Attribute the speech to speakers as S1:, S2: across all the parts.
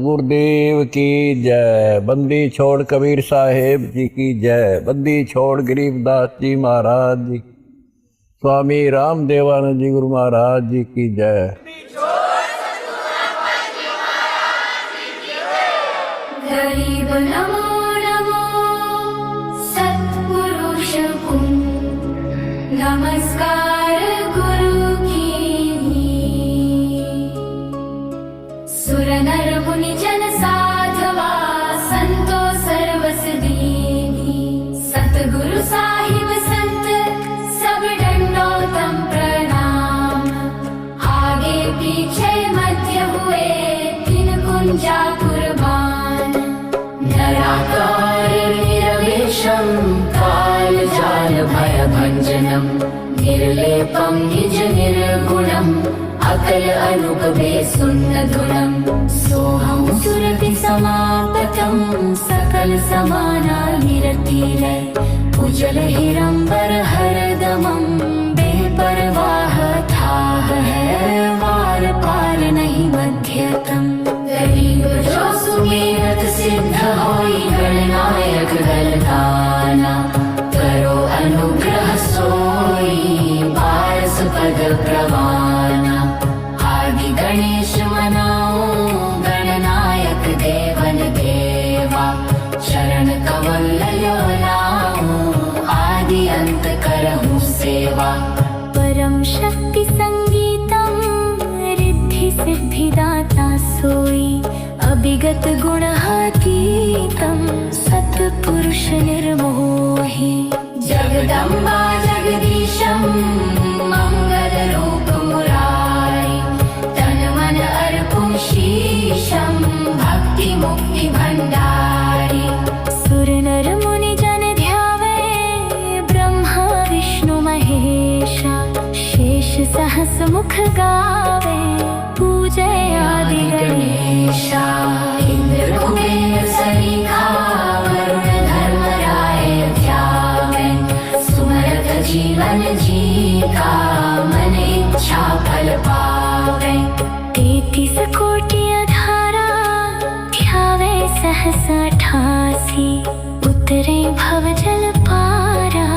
S1: गुरुदेव की जय। बंदी छोड़ कबीर साहेब जी की जय। बंदी छोड़ गरीबदास जी महाराज जी, स्वामी रामदेवानंद जी गुरु महाराज जी की जय।
S2: गरीब नमो नमो सत्पुरुष को नमस्कार गुरु की। सुर नर मुनि जन साधवा संतो सर्वस दीनी। सतगुरु साहिब संत सब दंडोतम प्रणाम। आगे पीछे मध्य हुए तीन कुंजा कुर्बान। नराकार निरवेशम कालजाल भयभञ्जनम् निर्लेपं निज निर्गुणम् अकल अनुपमे सुन्नधुनम्। सोऽहं सुरपि समापतं सकल समाना निरतिलय। उजल हिरंबर हरदमं बेपरवाह थाह है वार पार नहीं मध्यतम। गरीब जो सुमेरत सिद्ध होई गणनायक गलगाना। करो अनुग्रह सोई पारस पद प्रवाना। आदि गणेश मनाओ गणनायक देवन देवा। शरण कमल लयो लाओ आदि अंत करहु सेवा। परम शक्ति संगीतम रिद्धि सिद्धिदाता सोई। अभिगत गुणातीतं सत्पुरुष निर्मोही। जगदम्बा जगदीशं मंगल रूप मुरारी। तन मन अर्पुं शीशं भक्ति मुक्ति भंडारी। सुर नर मुनि जन ध्यावे ब्रह्मा विष्णु महेशा। शेष सहस मुख गावे पूजय आदि गणेशा। इंद्र कुबेर सरीखा वरुण धर्मराय ध्यावे। सुमरत जीवन जीता मन इच्छा फल पावे। 33 कोटि अधारा ध्यावे सहस 88। उतरे भव जल पारा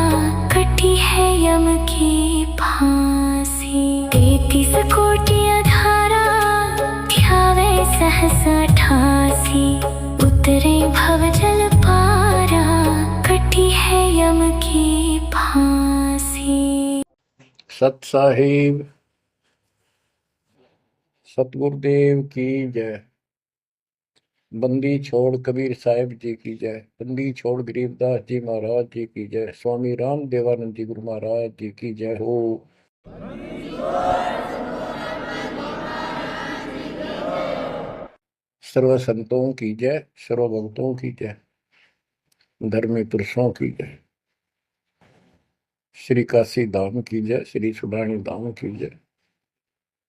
S2: कटी है यम की फांसी। 33 कोटि अधारा ध्यावे सहस 88। उतरे भव जल पारा कटी है यम की फांसी।
S1: सत साहिब सतगुरुदेव की जय। बंदी छोड़ कबीर साहिब जी की जय। बंदी छोड़ गरीबदास जी महाराज जी की जय। स्वामी रामदेवानंद जी गुरु महाराज जी की जय हो। सर्व संतों की जय, सर्व भक्तों की जय, धर्मी पुरुषों की जय। श्री काशी धाम की जय, श्री सुडानी धाम की जय,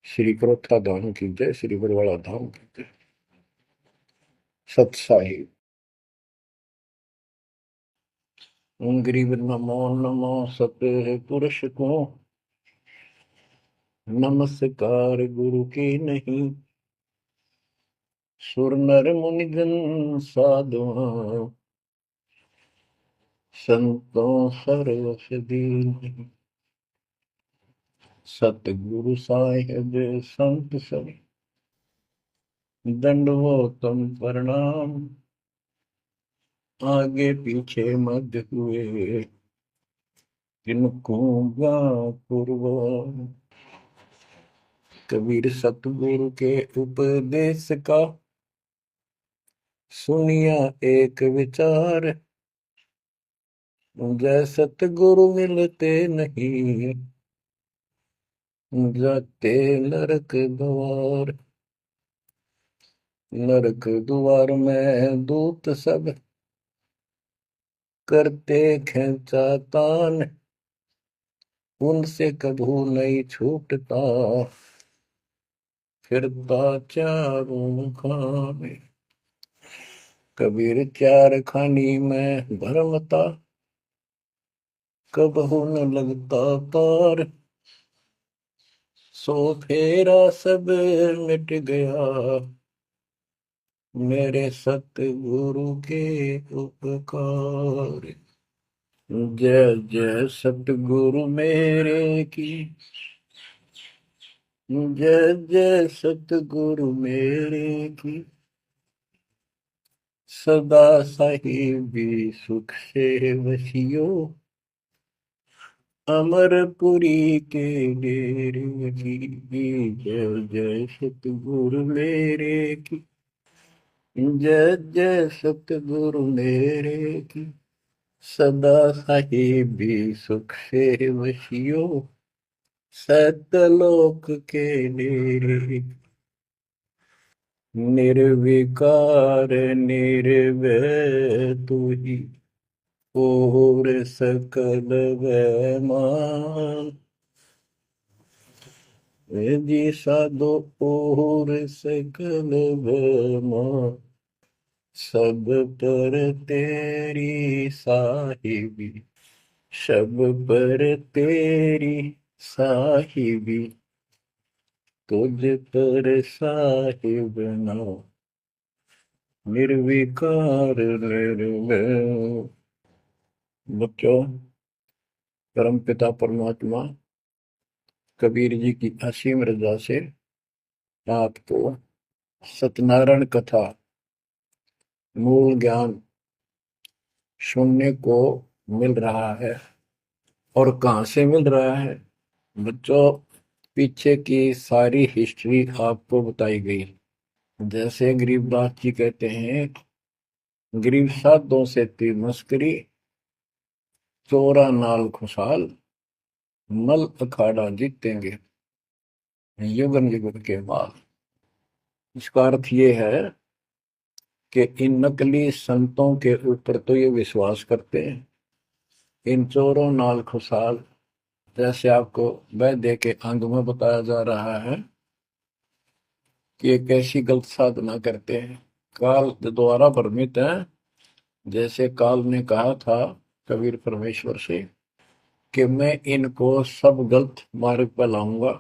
S1: श्री क्रोथा धाम की जय, श्री बरवाड़ा धाम की जय। सत साहिब। गरीब नमो नमो सतपुरुष को नमस्कार गुरु की नहीं। सुर नर मुनि जन साधुआ संतों सर्वस दीन। सतगुरु साहिब संत सब दंडवतम प्रणाम। आगे पीछे मध्य हुए किनको कुर्बान। कबीर सतगुरु के उपदेश का सुनिया एक विचार। जय सतगुरु मिलते नहीं जाते नरक द्वार। नरक द्वार में दूत सब करते खेचातान। उनसे कभू नहीं छूटता फिरता चारों खाने। कबीर चार खानी में भरमता कबहू न लगता पार। सो फेरा सब मिट गया मेरे सतगुरु के उपकार। जय जय सतगुरु मेरे की, जय जय सतगुरु मेरे की। सदा साहिबी सुख से वसियो, अमरपुरी के डेरे की। जय जय सतगुरु मेरे की, जय जय सतगुरु मेरे की। सदा साहिबी सुख से वसियो, सतलोक के डेरे। निर्विकार निर्भय तू ही, और सकल वैमान। जी साधो और सकल वैमान, सब पर तेरी साहिबी, सब पर तेरी साहिबी। तुझ पर साहिब नाम, निर्विकार निर्भय। बच्चों, परम पिता परमात्मा कबीर जी की असीम रजा से आपको सत्यनारायण कथा मूल ज्ञान सुनने को मिल रहा है। और कहाँ से मिल रहा है बच्चों? पीछे की सारी हिस्ट्री आपको बताई गई। जैसे गरीबदास जी कहते हैं, गरीब साधों से ती मस्करी, चोरा नाल खुशहाल, मल अखाड़ा जीतेंगे युगन युगन के माल। इसका अर्थ ये है कि इन नकली संतों के ऊपर तो ये विश्वास करते हैं, इन चोरों नाल खुशहाल। जैसे आपको वैद्य के अंग में बताया जा रहा है कि ये कैसी गलत साधना करते हैं, काल द्वारा भ्रमित है। जैसे काल ने कहा था कबीर परमेश्वर से कि मैं इनको सब गलत मार्ग पर लाऊंगा,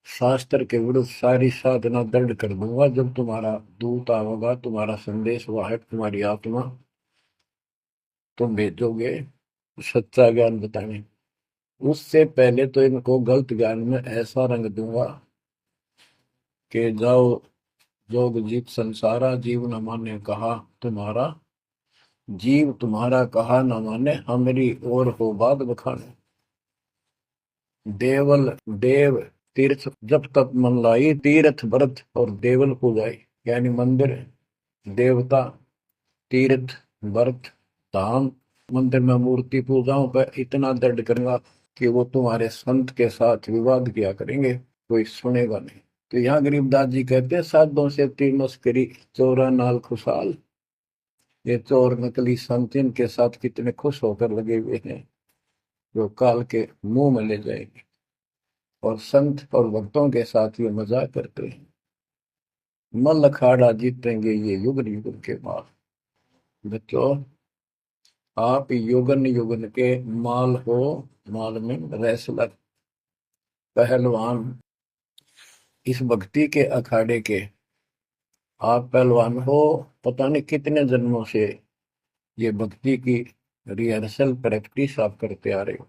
S1: शास्त्र के विरुद्ध सारी साधना दंड कर दूंगा। जब तुम्हारा दूत आएगा, तुम्हारा संदेश वाहक, तुम्हारी आत्मा, तुम भेजोगे सच्चा ज्ञान बताने, उससे पहले तो इनको गलत ज्ञान में ऐसा रंग दूंगा कि जाओ जोग जीत संसारा, जीव न माने कहा तुम्हारा, जीव तुम्हारा कहा न माने, हमारी ओर हो बात बखाने। देवल देव तीर्थ जब तक मन लाई, तीर्थ व्रत और देवल पूजाई। यानी मंदिर, देवता, तीर्थ, व्रत, धाम, मंदिर में मूर्ति पूजाओं पर इतना दंड करूंगा कि वो तुम्हारे संत के साथ विवाद किया करेंगे, कोई सुनेगा नहीं। तो यहाँ गरीबदास जी कहते हैं, साधों से तीर मस्करी, चोरा नाल खुशहाल। ये चोर नकली संत इनके साथ कितने खुश होकर लगे हुए हैं, जो काल के मुंह में ले जाएंगे। और संत और भक्तों के साथ ये मजाक करते हैं। मल अखाड़ा जीतेंगे ये युग युग के बाद। बच्चों, आप युगन युगन के माल हो, माल में रेसलर, पहलवान, इस भक्ति के अखाड़े के आप पहलवान हो। पता नहीं कितने जन्मों से ये भक्ति की रिहर्सल प्रैक्टिस आप करते आ रहे हो,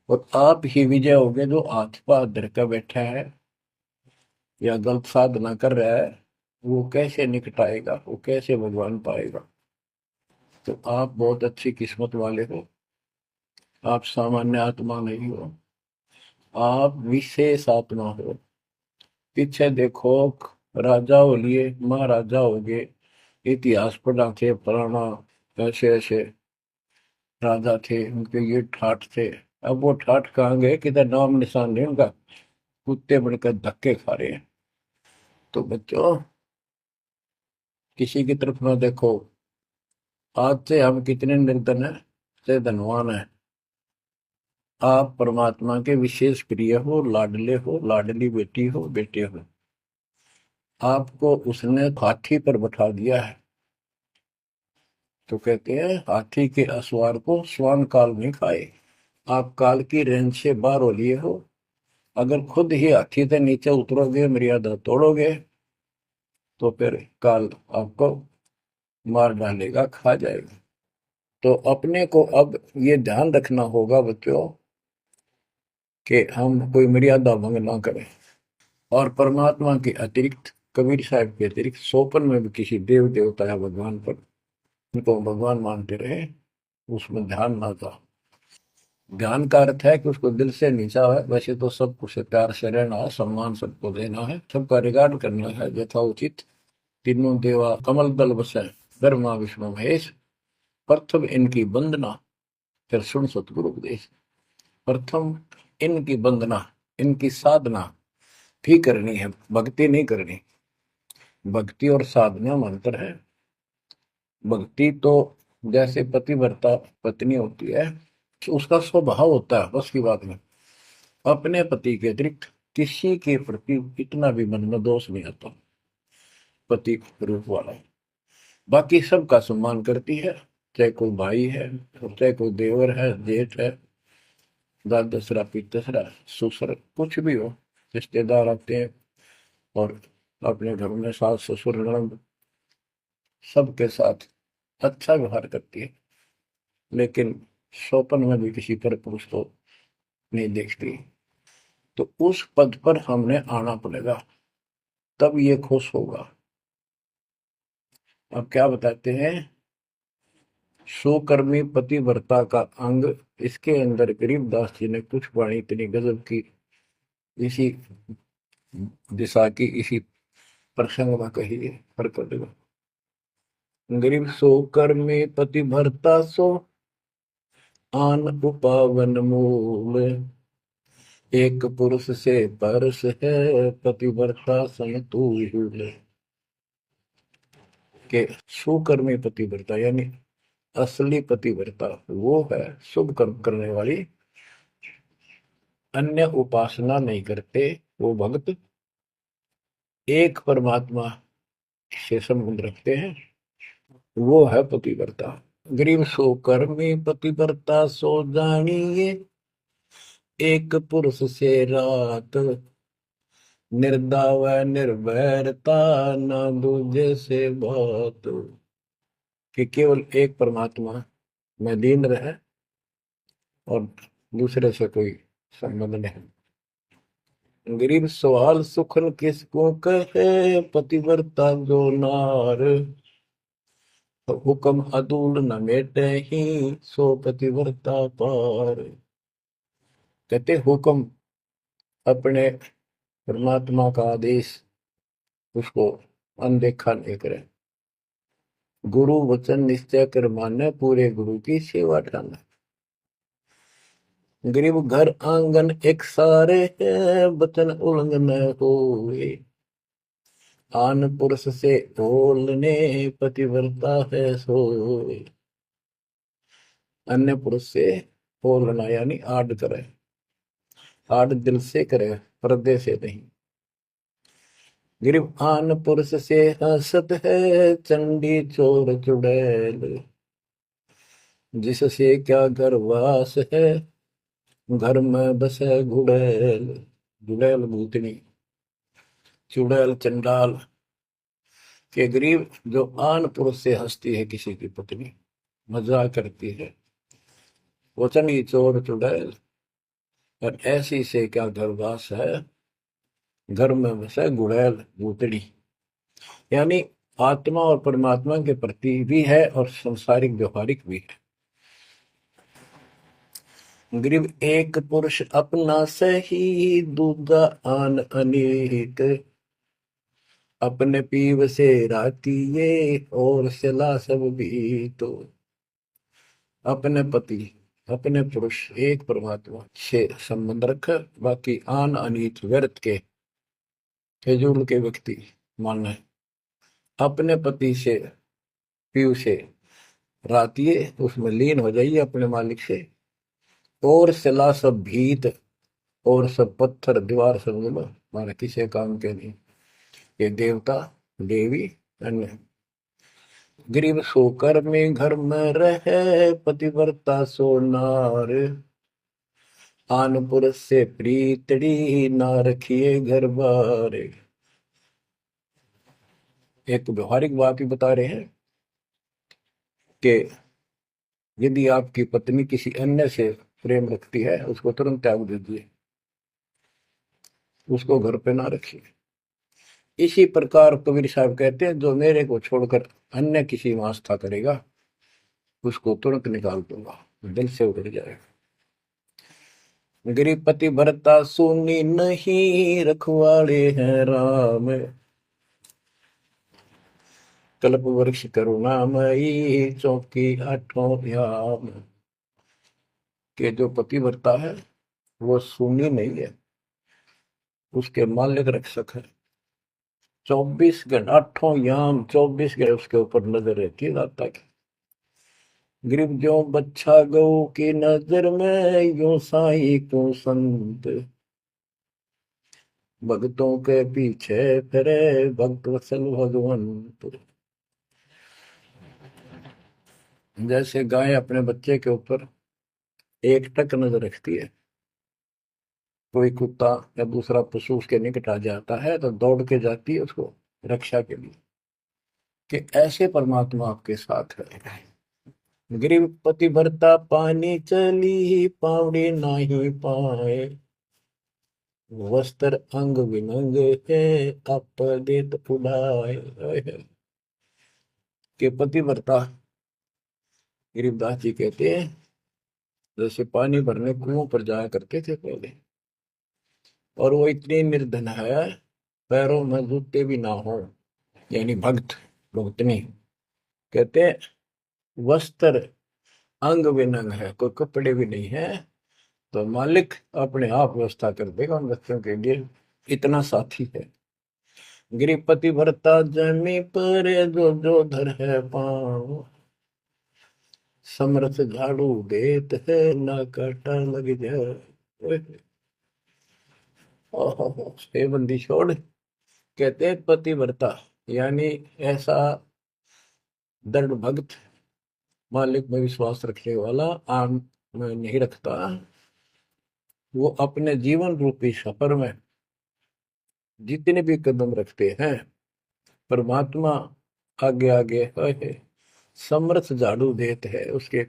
S1: और आप ही विजय होगे जो हाथ पा धर कर बैठा है या गलत साधना कर रहा है। वो कैसे निकटाएगा, वो कैसे भगवान पाएगा? तो आप बहुत अच्छी किस्मत वाले हो, आप सामान्य आत्मा नहीं हो, आप विशेष आत्मा हो। पीछे देखो, राजा हो लिए, महाराजा हो गए, इतिहास पढ़ा थे पुराना, ऐसे ऐसे राजा थे, उनके ये ठाठ थे। अब वो ठाठ कहाँ गए, किधर नाम निशान नहीं उनका, कुत्ते बनकर धक्के खा रहे हैं। तो बच्चों, किसी की तरफ ना देखो। आज से हम कितने निर्धन है से धनवान है। आप परमात्मा के विशेष प्रिय हो, लाडले हो, लाडली बेटी हो, बेटे हो। आपको उसने हाथी पर बैठा दिया है। तो कहते हैं, हाथी के असवार को स्वान काल नहीं खाए। आप काल की रेंज से बाहर हो लिए हो। अगर खुद ही हाथी से नीचे उतरोगे, मर्यादा तोड़ोगे, तो फिर काल आपको मार डालेगा, खा जाएगा। तो अपने को अब ये ध्यान रखना होगा बच्चों कि हम कोई मर्यादा भंग ना करें। और परमात्मा के अतिरिक्त, कबीर साहब के अतिरिक्त सोपन में भी किसी देव देवता या भगवान पर उनको भगवान मानते रहे, उसमें ध्यान ना था। ध्यान का अर्थ है कि उसको दिल से नीचा है। वैसे तो सबको से प्यार से रहना है, सम्मान सबको देना है, सबका रिगार्ड करना है यथाउचित। तीनों देवा कमल दल बसे, ब्रह्मा विष्णु महेश, प्रथम इनकी वंदना, फिर सुन सतगुरु उपदेश। प्रथम इनकी वंदना, इनकी साधना भी करनी है, भक्ति नहीं करनी। भक्ति और साधना में अंतर है। भक्ति तो जैसे पतिव्रता पत्नी होती है, उसका स्वभाव होता है, बस की बात में अपने पति के अतिरिक्त किसी के प्रति इतना भी मन में दोष नहीं आता, पति रूप वाला। बाकी सबका सम्मान करती है, चाहे कोई भाई है, चाहे कोई देवर है, जेठ है, दादसरा पितसरा ससुर, कुछ भी हो, रिश्तेदार आते हैं और अपने घर में सास ससुर ननद सबके साथ अच्छा व्यवहार करती है। लेकिन स्वप्न में भी किसी पर पुरुष को नहीं देखती। तो उस पद पर हमने आना पड़ेगा, तब ये खुश होगा। अब क्या बताते हैं, सुकर्मी पतिव्रता का अंग, इसके अंदर गरीबदास जी ने कुछ वाणी इतनी गजब की इसी दिशा की, इसी प्रसंग में कही है। हरकत गरीब सो कर्मी पतिव्रता सो आन उपावन मूल, एक पुरुष से परस है पतिव्रता समतुल। के सुकर्मी पतिव्रता यानी असली पतिव्रता वो है शुभ कर्म करने वाली, अन्य उपासना नहीं करते वो भक्त, एक परमात्मा से संबंध रखते हैं, वो है पतिव्रता। गरीब सो कर्मी पतिव्रता सो जानिए, एक पुरुष से रात, निर्दाव निर्भरता न दूजे से बात। कि केवल एक परमात्मा में लीन रहे और दूसरे से कोई संबंध नहीं। गरीब सवाल सुखन किसको कहे, पतिव्रता जो नार, हुक्म अदूल न मेटे ही, सो पतिव्रता पार। कहते हुक्म, अपने परमात्मा का आदेश उसको अनदेखा नहीं करे, गुरु वचन निश्चय कर माने, पूरे गुरु की सेवा ठाने। गरीब घर आंगन एक सारे है, वचन उल्लंघन होए, आन पुरुष से बोलने पतिव्रता है सोए। अन्य पुरुष से बोलना यानी आड़ करे, आड़ दिल से करे, पर्दे से नहीं। गरीब आन पुरुष से हंसत है, चंडी चोर चुड़ैल, जिससे क्या घर वास है, घर में बसे गुड़ैल। गुड़ैल भूतनी, चुड़ैल चंडाल। के गरीब जो आन पुरुष से हंसती है, किसी की पत्नी मजाक करती है, वचनी चोर चुड़ैल, और ऐसी से क्या घरवास है, घर में बसे गुड़ैल भूतड़ी। यानी आत्मा और परमात्मा के प्रति भी है और संसारिक व्यवहारिक भी है। गरीब एक पुरुष अपना सही, दूजा आन अनेक, अपने पीव से रातिये और सला सब भी। तो अपने पति, अपने पुरुष एक परमात्मा से संबंध रख, बाकी आन अनीत व्यर्थ के फिजूल के व्यक्ति मानना, अपने पति से पीव से रातिये, उसमें लीन हो जाइए अपने मालिक से, और सला सब भीत, और सब पत्थर दीवार समझ लो, माना किसी काम के नहीं, ये देवता देवी अन्य। गरीब सोकर में घर में रहे, पतिव्रता सो नार, आन पुरुष से प्रीतड़ी, ना रखिए घर बार। एक व्यवहारिक बात भी बता रहे हैं कि यदि आपकी पत्नी किसी अन्य से प्रेम रखती है, उसको तुरंत त्याग दीजिए, उसको घर पे ना रखिए। इसी प्रकार कबीर साहब कहते हैं, जो मेरे को छोड़कर अन्य किसी में आस्था करेगा, उसको तुरंत निकाल दूंगा, दिल से उतर जाएगा। गिरिपति भरता सुनी नहीं, रखवाले हैं राम, कल्प वृक्ष करुणामयी, चौकी आठों याम। के जो पति भरता है वो सुनी नहीं है, उसके मालिक रक्षक है। 24 घंटे, आठों याम, 24 घंटे उसके ऊपर नजर रहती है दाता की। ग्रीब जो बच्चा गौ की नजर में, यूं साई को संत, भक्तों के पीछे फिरे, भक्त वत्सल भगवंत। जैसे गाय अपने बच्चे के ऊपर एक टक नजर रखती है, कोई कुत्ता या दूसरा पशु उसके निकट आ जाता है तो दौड़ के जाती है उसको रक्षा के लिए, कि ऐसे परमात्मा आपके साथ है। गिरिपति भरता पानी चली, पावड़ी नाही पाए, वस्त्र अंग विनंग है, आप देत उड़ाए। के पति भरता गरीबदास जी कहते हैं, जैसे पानी भरने कुओं पर जाया करते थे पहले, और वो इतनी निर्धन है, पैरों में जूते भी ना हो, यानी भक्त भक्तनी। कहते हैं वस्त्र अंग विनंग है, कोई कपड़े भी नहीं है, तो मालिक अपने आप व्यवस्था कर देगा उन बच्चों के लिए, इतना साथी है। गिरिपति भरता जमी पर, जो जो धर है पाँव, समरथ झाड़ू देत है, ना काटा लग जाए। हे बंदी छोड़, कहते हैं पति भरता, यानी ऐसा दृढ़ भक्त, मालिक में विश्वास रखने वाला, आम में नहीं रखता, वो अपने जीवन रूपी सफर में जितने भी कदम रखते हैं, परमात्मा आगे आगे है, समर्थ झाड़ू देते है, उसके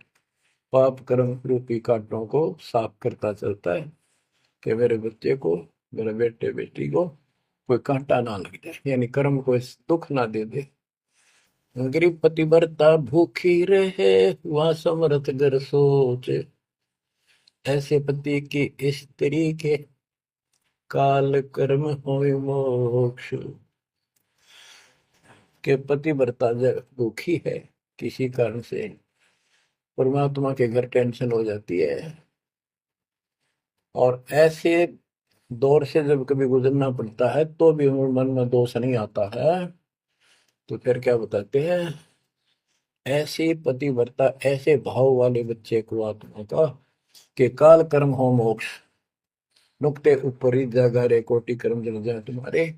S1: पाप कर्म रूपी कांटों को साफ करता चलता है, कि मेरे बच्चे को, मेरे बेटे बेटी को कोई कांटा ना लग जाए, यानी कर्म को दुख ना दे दे। गरीब पतिव्रता भूखी रहे, वह समर्थ घर सोच, ऐसे पति की स्त्री के, काल कर्म होय मोक्ष। के पतिव्रता जब भूखी है किसी कारण से, परमात्मा के घर टेंशन हो जाती है, और ऐसे दौर से जब कभी गुजरना पड़ता है तो भी मन में दोष नहीं आता है, तो फिर क्या बताते हैं, ऐसे पतिव्रता, ऐसे भाव वाले बच्चे को आत्मा का, कि काल कर्म हो मोक्ष, नुक्ते ऊपर ही जागा रे, कोटि कर्म जल जाए तुम्हारे,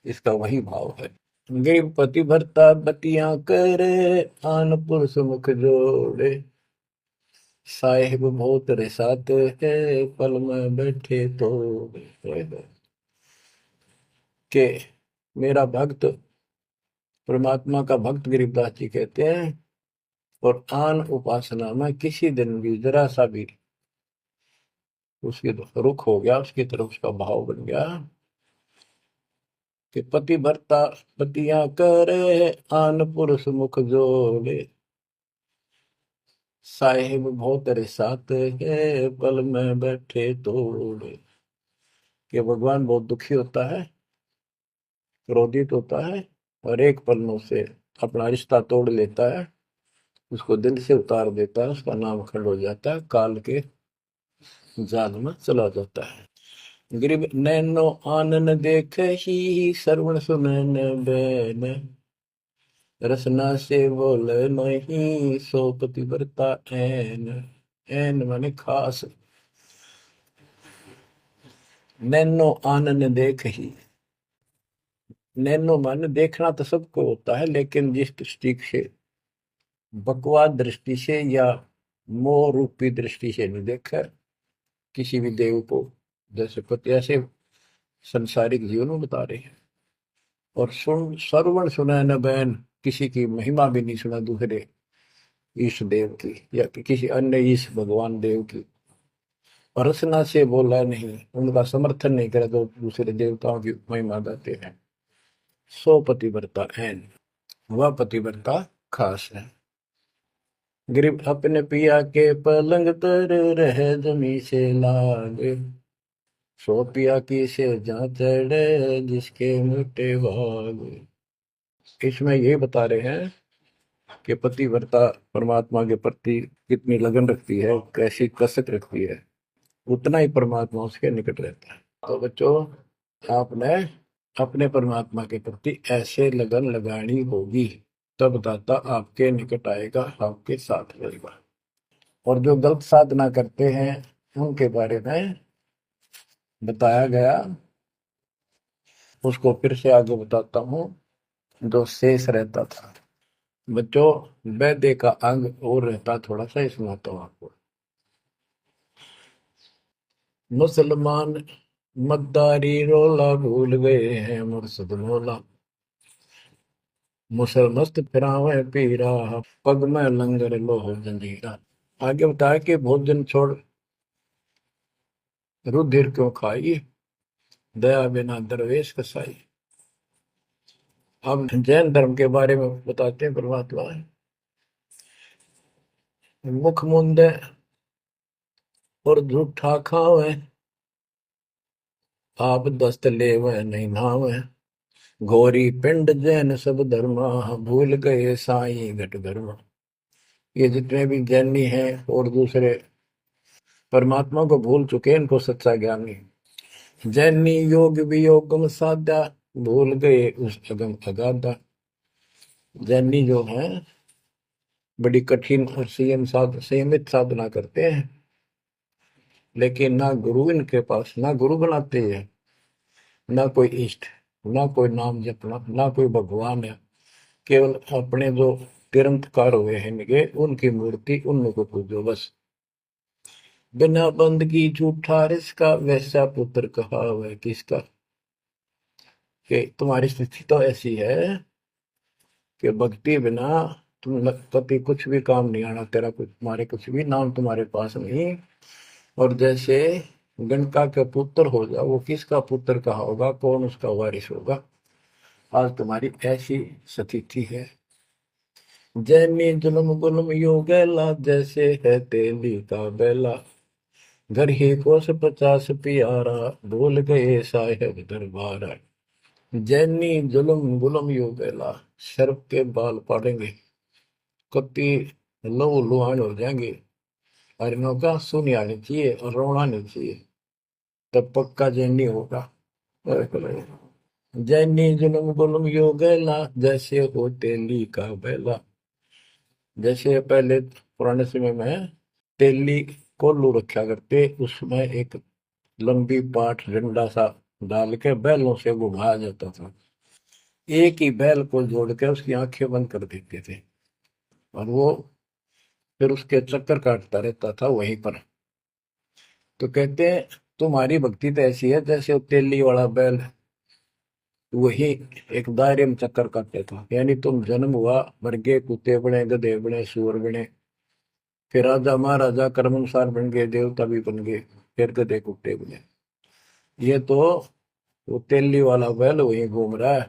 S1: इसका वही भाव है। गरीब पति भरता बतियां करे, आन पुरुष मुख जोड़े, साहेब बहुत रिसाते है, पल में बैठे तो, के मेरा भक्त, परमात्मा का भक्त गरीबदास जी कहते हैं, और आन उपासना में किसी दिन भी जरा सा भी उसके रुख हो गया, उसकी तरफ उसका भाव बन गया, कि पति भरता पतियां करे, आन पुरुष मुख जोड़े, साहेब बहुत रिसाते है, पल में बैठे तोड़े। कि भगवान बहुत दुखी होता है, क्रोधित होता है, और एक पल में उसे अपना रिश्ता तोड़ लेता है, उसको दिल से उतार देता है, उसका नाम खंड हो जाता है, काल के जाल में चला जाता है। गरीब नैनो आनन देख ही, श्रवण सुनन बैन, रसना से बोल नहीं, सो पतिव्रता ऐन। ऐन माने खास, नैनो आनन देख ही, नैनो माने देखना तो सबको होता है, लेकिन जिस दृष्टि से, बकवाद दृष्टि से या मोह रूपी दृष्टि से नहीं देखा किसी भी देव को, जैसे पति, ऐसे संसारिक जीवन में बता रहे हैं। और श्रवण सुना न बैन, किसी की महिमा भी नहीं सुना दूसरे ईश देव की या किसी अन्य ईश भगवान देव की। और रसना से बोला नहीं, उनका समर्थन नहीं करे तो दूसरे देवताओं की महिमा गाते हैं। सो पतिव्रता ऐन, वह पतिव्रता खास है। गरीब अपने पिया के पलंग तर रह जमी से लाग, सो पिया की से जहाँ चढ़े जिसके मोटे भाग। इसमें ये बता रहे हैं कि पतिव्रता परमात्मा के प्रति कितनी लगन रखती है, कैसी कसक रखती है, उतना ही परमात्मा उसके निकट रहता है। तो बच्चों, आपने अपने परमात्मा के प्रति ऐसे लगन लगानी होगी, तब दाता आपके निकट आएगा, आपके साथ रहेगा। और जो गलत साधना करते हैं उनके बारे में बताया गया, उसको फिर से आगे बताता हूँ। जो शेष रहता था बच्चों, वैद्य का अंग और रहता थोड़ा सा, इस सुनाता हूँ आपको। मुसलमान मद्दारी रोला भूल गए हैं मुर्शद मौला, मुसलमस्त फिरावे पीरा, पग में लंगर लोह जंजीरा। आगे बताया कि भोजन छोड़ रुधिर क्यों खाई, दया बिना दरवेश कसाई। अब जैन धर्म के बारे में बताते हैं परमात्मा। मुख मुंदे और झूठा खावे, आप दस्त लेवे नहीं नावे, घोरी पिंड जैन सब धर्मा, भूल गए साई घट धर्मा। ये जितने भी जैनी हैं और दूसरे परमात्मा को भूल चुके हैं, इनको सच्चा ज्ञान नहीं। जैनी योग वियोगम साधा, भूल गए उस अगम अगाधा। जैनी जो है बड़ी कठिन और संयमित साधना करते हैं, लेकिन ना गुरु इनके पास, ना गुरु बनाते हैं, ना कोई इष्ट, ना कोई नाम जपना, ना कोई भगवान है। केवल अपने जो तिरंतकार हुए हैं इनके, उनकी मूर्ति, उनको पूजो बस। बिना बंदगी झूठा रिसका, वैसा पुत्र कहा वह किसका। कि तुम्हारी स्थिति तो ऐसी है कि भक्ति बिना तुम कभी कुछ भी काम नहीं आना, तेरा कुछ, तुम्हारे कुछ भी नाम तुम्हारे पास नहीं। और जैसे गणका का पुत्र हो जा, वो किसका पुत्र कहा होगा, कौन उसका वारिस होगा। आज तुम्हारी ऐसी स्थिति है। जैनी जुल्म गुल्म यो गैला, जैसे है तेली का बेला, घर ही कोस 50 प्यारा, भूल गए साहेब दरबारा। जैनी जुल्म गुल्म यो गैला, सर्प के बाल पाड़ेंगे, कत्ती लहू लुहान हो जाएंगे, और इनका सुनी आनी चाहिए और रोना नहीं चाहिए, तब पक्का जैनी होगा। जैनी जुल्म गुल्म यो गैला, जैसे हो तेली का बेला। जैसे पहले पुराने समय में तेली कोल्लू रखा करते, उसमें एक लंबी पाठ डंडा सा डाल के बैलों से घुमाया जाता था। एक ही बैल को जोड़ के उसकी आंखें बंद कर देते थे, और वो फिर उसके चक्कर काटता रहता था वहीं पर। तो कहते हैं तुम्हारी भक्ति तो ऐसी है जैसे वो तेली वाला बैल वही एक दायरे में चक्कर काटते था। यानी तुम जन्म हुआ, मर गए, कुत्ते बने, गधे बने, सुअर बने, फिर राजा महाराजा कर्मानुसार बन गए, देवता भी बन गए, फिर गधे कुत्ते बने। ये तो वो तेली वाला बैल वही घूम रहा है।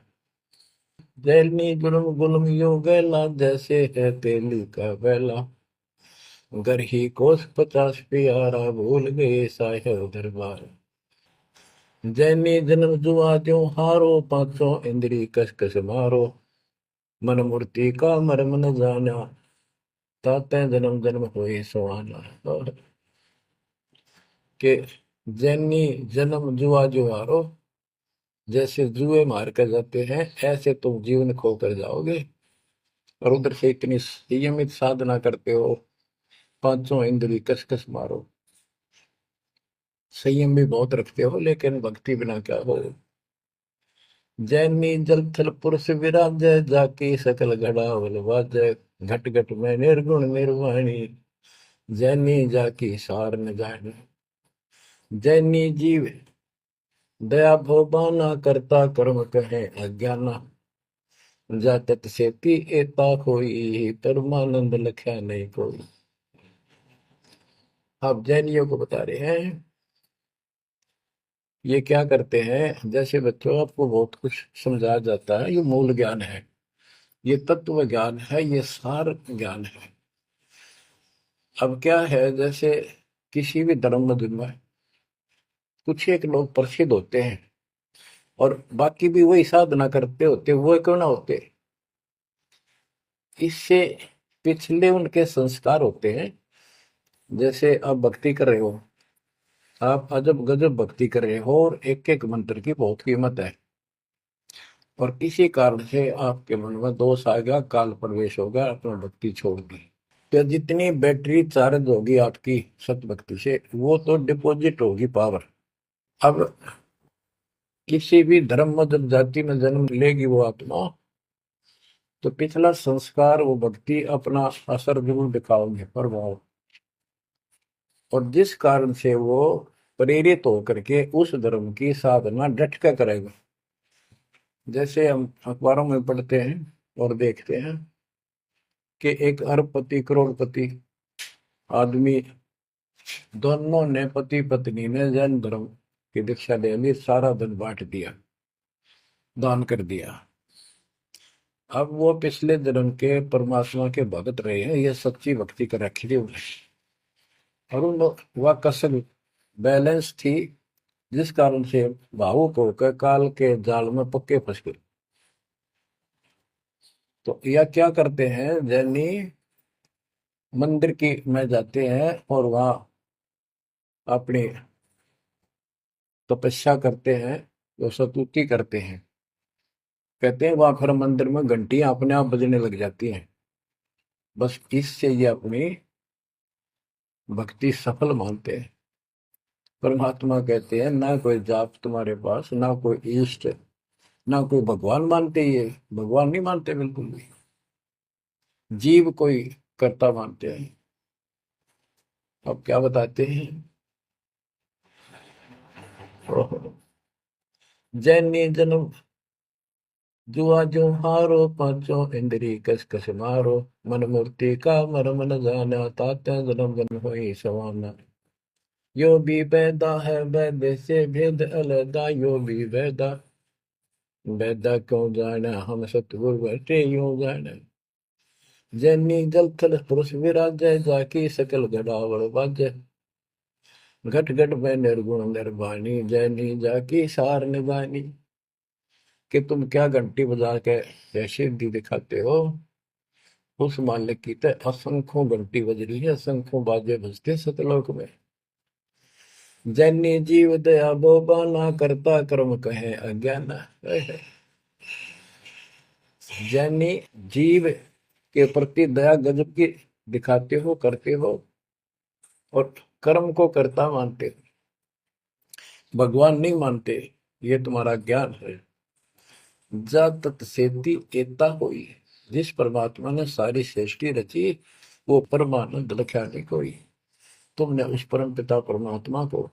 S1: जैनी गुलम गुलम यो गैला, जैसे है तेली का बैला, घर ही कोस 50 प्यारा, भूल गए साहेब दरबार। जैनी जन्म जुआ त्यों हारो, पांचों इंद्री कस कस मारो, मन मूर्ति का मर्म न जाना, ताते जन्म जन्म होए सुहाना। और के जैनी जन्म जुआ जो हारो, जैसे जुए मार कर जाते हैं, ऐसे तुम जीवन खो कर जाओगे। और उधर से इतनी संयमित साधना करते हो, पांचों इंद्री कस कस मारो, संयम भी बहुत रखते हो, लेकिन भक्ति बिना क्या हो। जैनी जल थल पुरुष विराजय, जाकी सकल घड़ावल वाजय, घट घट में निर्गुण निर्वाणी, जैनी जाकी सार न जानी। जैनी जीव दया भोबाना करता कर्म कहे अज्ञाना, जातक सेती एता कोई, परमानंद लख्या नहीं कोई। आप जैनियों को बता रहे हैं, ये क्या करते हैं, जैसे बच्चों आपको बहुत कुछ समझाया जाता है, ये मूल ज्ञान है, ये तत्व ज्ञान है, ये सार ज्ञान है। अब क्या है, जैसे किसी भी धर्म में कुछ एक लोग प्रसिद्ध होते हैं और बाकी भी वही साधना करते होते, वो क्यों ना होते, इससे पिछले उनके संस्कार होते हैं। जैसे आप भक्ति कर रहे हो, आप अजब गजब भक्ति कर रहे हो और एक एक मंत्र की बहुत कीमत है, और किसी कारण से आपके मन में दोष आ गया, काल प्रवेश होगा, अपना भक्ति छोड़ दी, तो जितनी बैटरी चार्ज होगी आपकी सत भक्ति से, वो तो डिपॉजिट होगी पावर। अब किसी भी धर्म में जब जाति में जन्म लेगी वो आत्मा, तो पिछला संस्कार वो भक्ति अपना असर जरूर दिखाओगे, प्रभाव। और जिस कारण से वो प्रेरित होकर के उस धर्म की साधना डट कर करेगा। जैसे हम अखबारों में पढ़ते हैं और देखते हैं कि एक अरबपति करोड़पति आदमी, दोनों ने पति पत्नी ने जैन धर्म की दीक्षा ले ली, सारा धन बांट दिया, दान कर दिया। अब वो पिछले जन्म के परमात्मा के भगत रहे हैं, ये सच्ची भक्ति कर रखी थी उन्हें, और उन वह कसल बैलेंस थी, जिस कारण से भावुक होकर काल के जाल में पक्के फंस गए। तो यह क्या करते हैं, जैनी मंदिर की में जाते हैं और वहां अपनी तपस्या करते हैं, तो स्तुति करते हैं, कहते हैं वहां फिर मंदिर में घंटियां अपने आप बजने लग जाती हैं। बस इससे ये अपनी भक्ति सफल मानते हैं। परमात्मा कहते हैं ना कोई जाप तुम्हारे पास, ना कोई इष्ट, ना कोई भगवान मानते, ये भगवान नहीं मानते बिल्कुल भी, जीव कोई कर्ता मानते हैं। अब क्या बताते हैं, जैनी जन्म जुआ जो हारो, पांचों इंद्री कस कस मारो, मन मूर्ति का मरम न जाना, तात्या जन्म जन्म होई समाना। यो भी वैदा है वैद्य से भेद अलगा, यो भी वैदा, वैदा क्यों जाना, हम सतगुरु बैठे यूं जाना। जैनी जल थल पुरुष विराजय, जाकी सकल गड़ावड़ बाजय, घट घट में निर्गुण निर्वाणी, जैनी जाकी सार निभानी। कि तुम क्या घंटी बजा के जैसे दी दिखाते हो, उस मालिक की तो असंख्यों घंटी बज रही है, असंख्यों बाजे बजते सतलोक में। जैनी जीव दया बोबाना, करता कर्म कहे अज्ञाना। जैनी जीव के प्रति दया गजब की दिखाते हो, करते हो, और कर्म को कर्ता मानते हो, भगवान नहीं मानते, ये तुम्हारा ज्ञान है। जा तत्सेती एता कोई, जिस परमात्मा ने सारी सृष्टि रची, वो परमानंद लख्या नहीं कोई। तुमने उस परम पिता परमात्मा को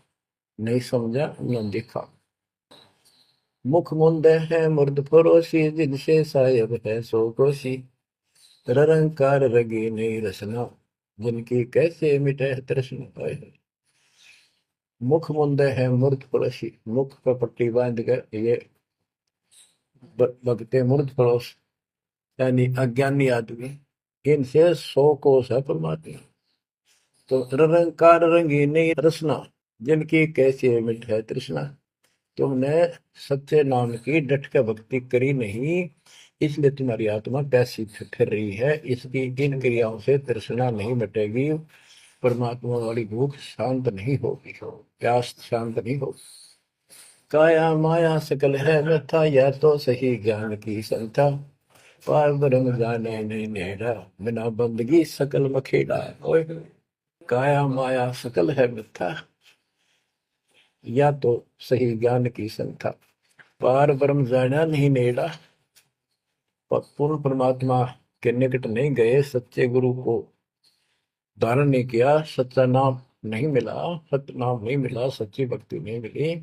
S1: नहीं समझा, न देखा। मुख मुंद है मुर्द फरोशी, जिनसे सायब है सो कोशी, रंकार रगी नहीं रसना, जिनकी कैसे मिटे तृष्णा पाए। मुख मुंद है मुर्द फरोशी, मुख पर पट्टी बांध कर ये भगते मूर्ध पड़ोस, यानी अज्ञानी आदमी, इनसे 100 कोस है परमात्मा। तो रंकार रंगी नहीं रसना, जिनकी कैसी मिट है तृष्णा। तुमने सच्चे नाम की डट के भक्ति करी नहीं, इसलिए तुम्हारी आत्मा पैसी फिर रही है, इसकी इन क्रियाओं से तृष्णा नहीं मिटेगी, परमात्मा वाली भूख शांत नहीं होगी, प्यास शांत नहीं होगी। काया माया सकल है व्यथा, यह तो सही ज्ञान की संथा, पार ब्रह्म जाने नहीं नेड़ा, बिना बंदगी सकल मखेड़ा। ओए काया माया सकल है मिथ्या, या तो सही ज्ञान की संथा, पार ब्रह्म जाना नहीं नेड़ा। पूर्ण परमात्मा के निकट नहीं गए, सच्चे गुरु को धारण नहीं किया, सच्चा नाम नहीं मिला, सत्य नाम नहीं मिला, सच्ची भक्ति नहीं मिली,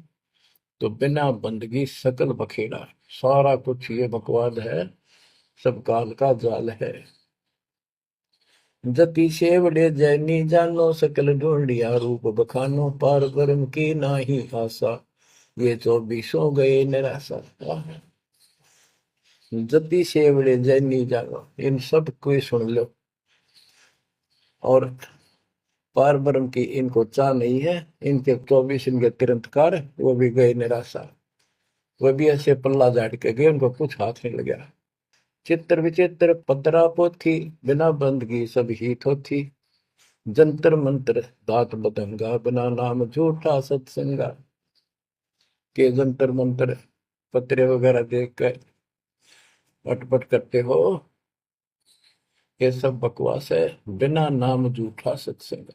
S1: तो बिना बंदगी सकल बखेड़ा, सारा कुछ ये बकवाद है, सब काल का जाल है। जति सेवड़े जैनी जानो, सकल ढूंढिया रूप बखानो, पार ब्रह्म की नाही आशा, ये 24 गए निराशा। जति सेवड़े जैनी जानो, इन सब को सुन लो, और पार ब्रह्म की इनको चाह नहीं है, इनके 24 इनके तिरंतकार वो भी गए निराशा, वो भी ऐसे पल्ला झाड़ के गए, उनको कुछ हाथ नहीं लगा। चित्र विचित्र पतरा पोथी, बिना बंदगी सब ही थोथी, जंतर मंत्र दात बदंगा, बिना नाम झूठा सत्संगा। के जंतर मंत्र पत्रे वगैरह देख कर अटपट करते हो, ये सब बकवास है, बिना नाम झूठा सत्संग।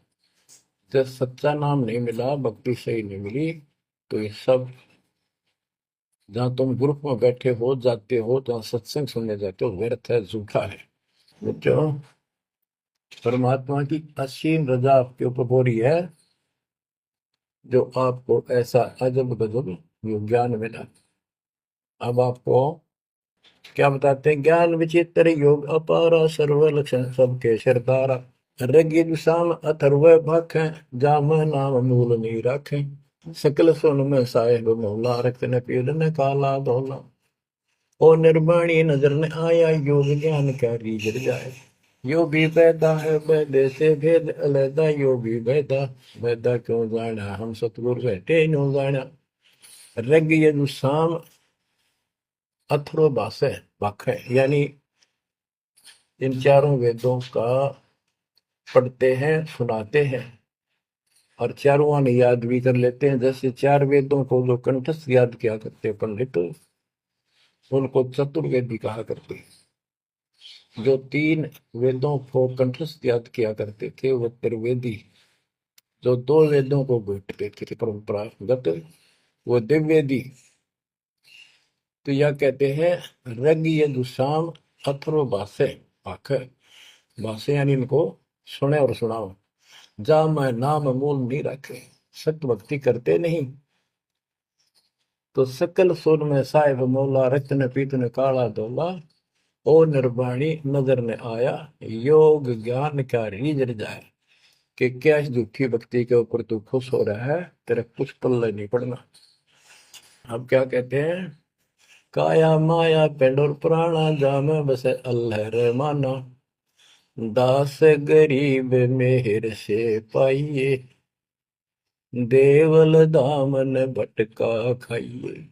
S1: जब सच्चा नाम नहीं मिला, भक्ति सही नहीं मिली, तो ये सब, जहां तुम ग्रुप में बैठे हो जाते हो, जहां सत्संग सुनने जाते हो, व्यर्थ है, झूठा है। बच्चों, परमात्मा की असीम रजा आपके ऊपर हो रही है, जो आपको ऐसा अजब गजब यो ज्ञान मिला। अब आपको क्या बताते हैं? ज्ञान विचित्र योग अपारा, सर्व लक्षण सबके सरदारा, ऋग साम अथर्व भाखें, जाम नाम मूल नहीं राखें, सकल सुन में साहेब मौला, रक्त न पीड़ न काला धोला, ओ निर्वाणी नजर न आया, योग ज्ञान का रीझ जाए। यो भी वैदा है वैदे से भेद अलैदा, यो भी वैदा वैदा क्यों जाना, हम सतगुरु बैठे न्यों जाना। ऋग यजु साम अथर्व भाषे भाखे, यानी इन चारों वेदों का पढ़ते हैं, सुनाते हैं, और चारों आने याद भी कर लेते हैं। जैसे 4 वेदों को जो कंठस्थ याद किया करते पंडित, उनको चतुर्वेदी कहा करते। जो 3 वेदों को कंठस्थ याद किया करते थे वो त्रिवेदी। जो 2 वेदों को बैठते थे परंपरागत, वो दिव्यवेदी। तो यह कहते हैं ऋग यजुसाम अथर्व भाषे भाखे, भाषे यानी इनको सुने और सुनाओ। जा मैं नाम मूल नहीं रखे, सत्य भक्ति करते नहीं, तो सकल सुर में साहिब मौला, रत्न पीतन काला धोला, ओ निर्वाणी नजर ने आया, योग ज्ञान का रीझ जाए। कि क्या इस झूठी भक्ति के ऊपर तू खुश हो रहा है, तेरे कुछ पल्ले नहीं पड़ना। अब क्या कहते हैं? काया माया पेंडोर पुराना, जाम बसे अल्लाह रहमाना, दास गरीब मेहर से पाइए, देवल दामन भटका खाइए।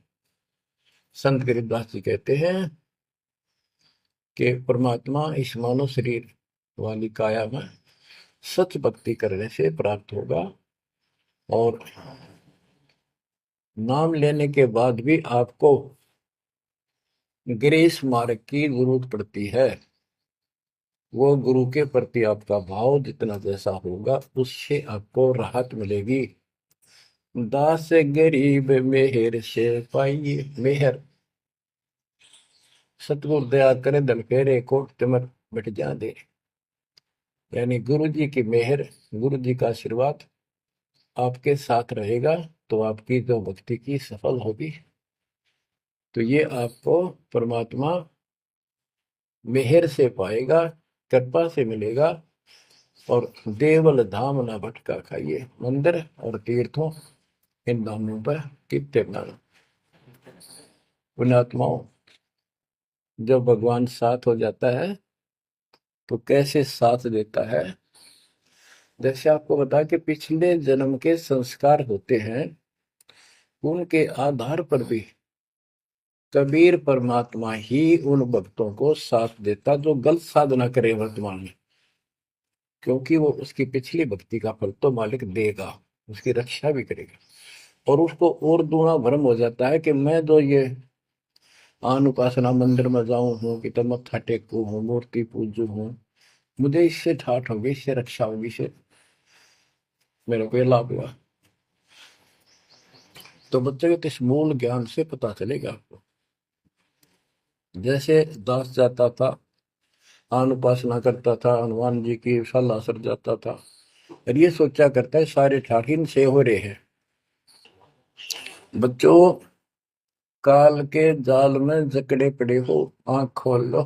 S1: संत गरीबदास जी कहते हैं कि परमात्मा इस मानव शरीर वाली काया में सच भक्ति करने से प्राप्त होगा, और नाम लेने के बाद भी आपको ग्रेस मार्ग की जरूरत पड़ती है। वो गुरु के प्रति आपका भाव जितना जैसा होगा, उससे आपको राहत मिलेगी। दास गरीब मेहर से पाइए, मेहर सतगुरु दया करे, धन फेरे कोट तिमर मिट जा दे। यानी गुरु जी की मेहर, गुरु जी का आशीर्वाद आपके साथ रहेगा, तो आपकी जो भक्ति की सफल होगी। तो ये आपको परमात्मा मेहर से पाएगा, कृपा से मिलेगा। और देवल धाम ना भटका खाइए, मंदिर और तीर्थों इन धामों पर कितने बना। पुण्यात्माओं, जब भगवान साथ हो जाता है तो कैसे साथ देता है? जैसे आपको बता कि पिछले जन्म के संस्कार होते हैं, उनके आधार पर भी कबीर परमात्मा ही उन भक्तों को साथ देता जो गलत साधना करे वर्तमान में, क्योंकि वो उसकी पिछली भक्ति का फल तो मालिक देगा, उसकी रक्षा भी करेगा। और उसको और दूना भ्रम हो जाता है कि मैं जो ये आन उपासना मंदिर में जाऊं हूँ, कि तो मत्था टेकू हूँ, मूर्ति पूजू हूँ, मुझे इससे ठाठ होगी, इससे रक्षा होगी, इससे मेरे को ये लाभ हुआ। तो बच्चे के इस मूल ज्ञान से पता चलेगा आपको। जैसे दास जाता था, आन उपासना करता था, हनुमान जी की सलाह सर जाता था, और ये सोचा करता है सारे ठाठ इनसे हो रहे हैं। बच्चों, काल के जाल में जकड़े पड़े हो, आंख खोल लो।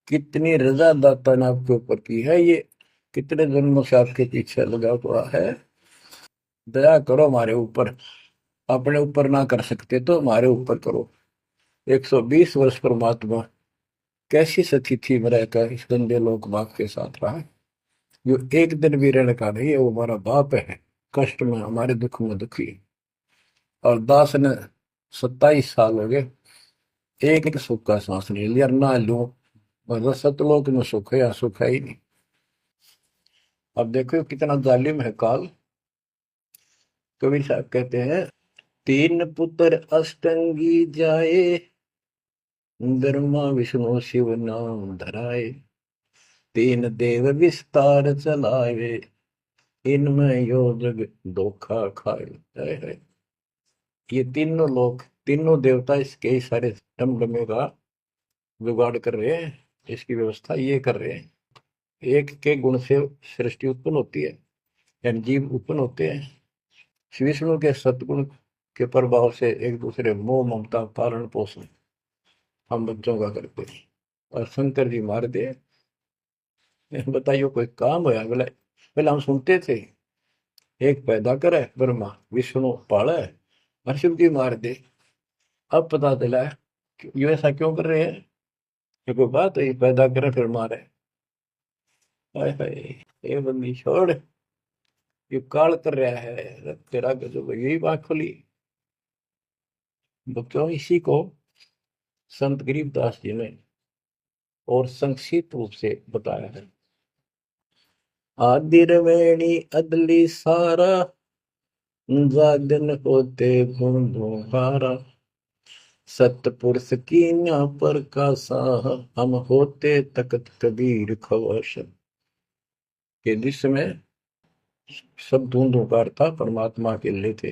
S1: कितनी रजा दाता ने आपके ऊपर की है, ये कितने जन्मों से आपके पीछे लगा हुआ है। दया करो हमारे ऊपर, अपने ऊपर ना कर सकते तो हमारे ऊपर करो। 120 वर्ष परमात्मा कैसी सती थी मरे का इस गंदे लोक बाप के साथ रहा है। जो एक दिन भी रहने का नहीं है, वो हमारा बाप है, कष्ट में हमारे दुख में दुखी। और दास ने 27 साल हो गए, एक एक सुख का सांस नहीं लिया, ना लूं। मतलब सतलोक में सुख है या सुख है ही नहीं। अब देखो कितना जालिम है काल। कबीर साहब कहते हैं, तीन पुत्र अष्टंगी जाए, ब्रह्मा विष्णु शिव नाम धराए, तीन देव विस्तार चलाए, इनमें यो जग धोखा खाए। है ये तीनों लोग, तीनों देवता इसके सारे डमडमे का जुगाड़ कर रहे हैं, इसकी व्यवस्था ये कर रहे हैं। एक के गुण से सृष्टि उत्पन्न होती है, यानी जीव उत्पन्न होते हैं। श्री विष्णु के सतगुण के प्रभाव से एक दूसरे मोह ममता पालन पोषण हम बच्चों का करते हैं। और शंकर जी मार दे, बताइए कोई काम होया बोले। पहले हम सुनते थे, एक पैदा करे ब्रह्मा, विष्णु पाले, और शिव जी मार दे। अब पता चला है कि ये ऐसा क्यों कर रहे हैं। ये कोई बात है, ये पैदा करे फिर मारे। हाय हाय, ये बंदी छोड़, ये काल कर रहा है तेरा गजब। यही बात खुली बच्चों। इसी को संत गरीबदास जी ने और संक्षिप्त रूप से बताया है। आदि रवेणी अदली सारा, जागन होते गुण दोहारा, सतपुरुष की न्या पर का साह, हम होते तकत कबीर खवश। के जिस समय सब धुंधुकार था, परमात्मा के लिए थे,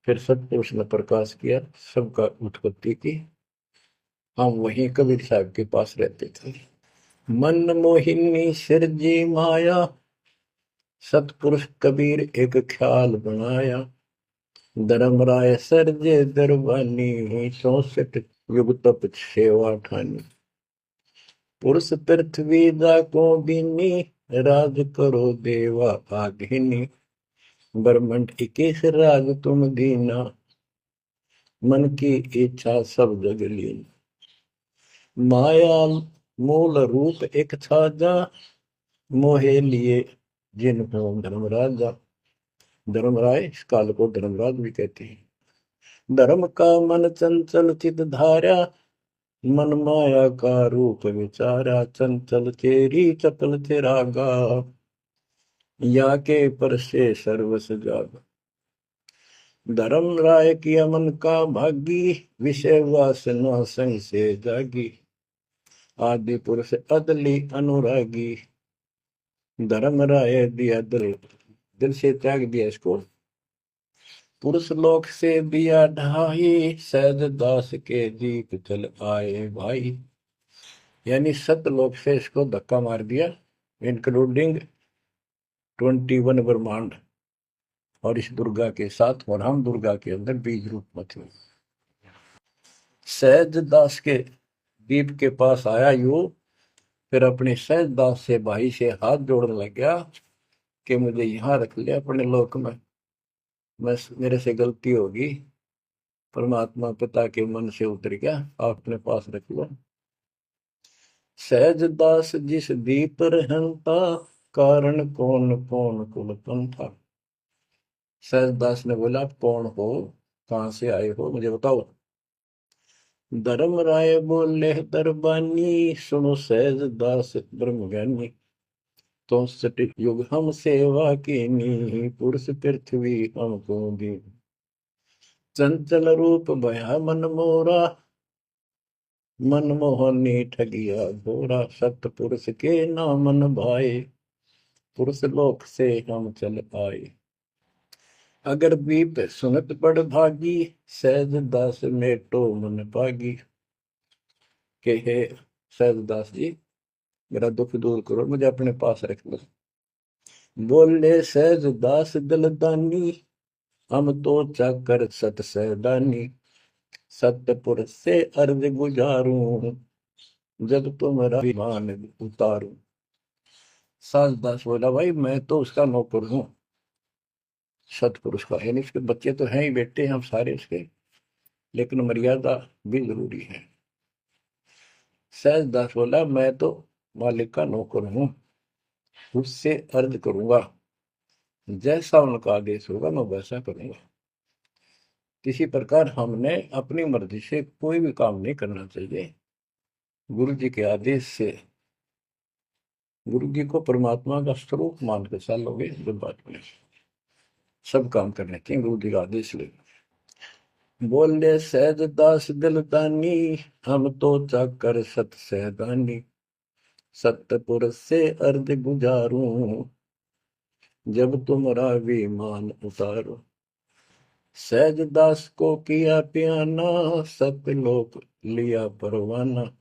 S1: फिर सतपुरुष ने प्रकाश किया, सबका उत्पत्ति की। हम वहीं कबीर साहब के पास रहते थे। मन मोहिनी सिरजी माया, सतपुरुष कबीर एक ख्याल बनाया, धर्मराय सरजे दरबानी, 64 युग तप सेवा ठानी, पुरुष पृथ्वी जाको बीनी, राज करो देवा आघिनी, ब्रह्मंड 21 राज तुम दीना, मन की इच्छा सब जग लीन, माया मूल रूप एक छाजा, मोहे लिए जिन हो धर्मराजा। धर्मराय, इस काल को धर्मराज भी कहते हैं। धर्म का मन चंचल चित धारा, मन माया का रूप विचारा, चंचल चेरी चपल चिरागा, या के पर से सर्वस जाग। धर्म राय किया मन का भागी, विषय वासना संग से जागी, आदि पुरुष अदली अनुरागी, धर्म राय दिया दिल, दिल से त्याग दिया इसको। पुरुष लोक से दिया ढाई, सहज दास के दीप चल आए भाई। यानी सतलोक से इसको धक्का मार दिया, इंक्लूडिंग 21 ब्रह्मांड, और इस दुर्गा के साथ, और हम दुर्गा के अंदर बीज रूप में थे। सहज दास के दीप के पास आया यू, फिर अपने सहज दास से भाई से हाथ जोड़ने लग गया कि मुझे यहाँ रख ले अपने लोक में, मैं मेरे से गलती होगी। परमात्मा पिता के मन से उतर गया, आप अपने पास रख लो। सहज दास जिस दीप रहता, कारण कौन कौन कुल पंथा। सहज दास ने बोला, आप कौन हो, कहां से आए हो, मुझे बताओ। धर्म राय बोले दरबानी, सुनो सहज दास ब्रह्म ज्ञानी, तो सट युग हम सेवा कीनी, पुरुष पृथ्वी हमको दी, चंचल रूप भया मन मोरा, मनमोहनी ठगिया घोरा, सतपुरुष के नामन भाए, पुरुष लोक से हम चल आए। अगर बीप सुनत बड़ भागी, सहज दास मेटो मन पागी। के हे सहज दास जी, मेरा दुख दूर करो, मुझे अपने पास रख लो। बोले सहज दास दलदानी, हम तो चाकर सत सहदानी, सतपुर से अर्ज गुजारूं, जब तुम्हारा विमान उतारूं। सासदास बोला भाई मैं तो उसका नौकर हूँ, सतपुरुष का, यानी उसके बच्चे तो हैं ही, बेटे हैं हम सारे उसके, लेकिन मर्यादा भी जरूरी है। सहजदास बोला मैं तो मालिक का नौकर हूँ, उससे अर्ज करूंगा, जैसा उनका आदेश होगा मैं वैसा करूंगा। किसी प्रकार हमने अपनी मर्जी से कोई भी काम नहीं करना चाहिए, गुरु जी के आदेश से। गुरु जी को परमात्मा का स्वरूप मान के चलोगे तो बात में सब काम करने चाहिए, गुरु जी का आदेश ले। बोले सहजदास दिलदानी, हम तो चाकर सत सहदानी, सतपुर से अर्ज गुजारूं, जब तुम्हारा विमान उतारो। सहजदास को किया प्याना, सतलोक लिया परवाना,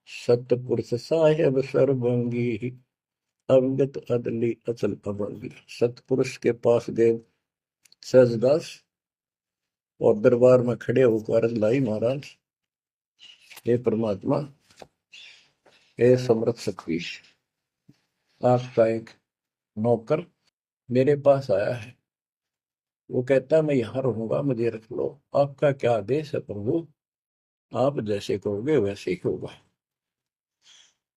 S1: सतपुरुष साहेब सर्वंगी, अवगत अदली अचल अभंगी। सतपुरुष के पास गए सहजदास और दरबार में खड़े होकर अर्ज लाई, महाराज हे परमात्मा, हे समर्थ शक्ति, आपका एक नौकर मेरे पास आया है, वो कहता है मैं यहाँ रहूंगा, मुझे रख लो, आपका क्या आदेश है प्रभु, आप जैसे कहोगे वैसे ही होगा।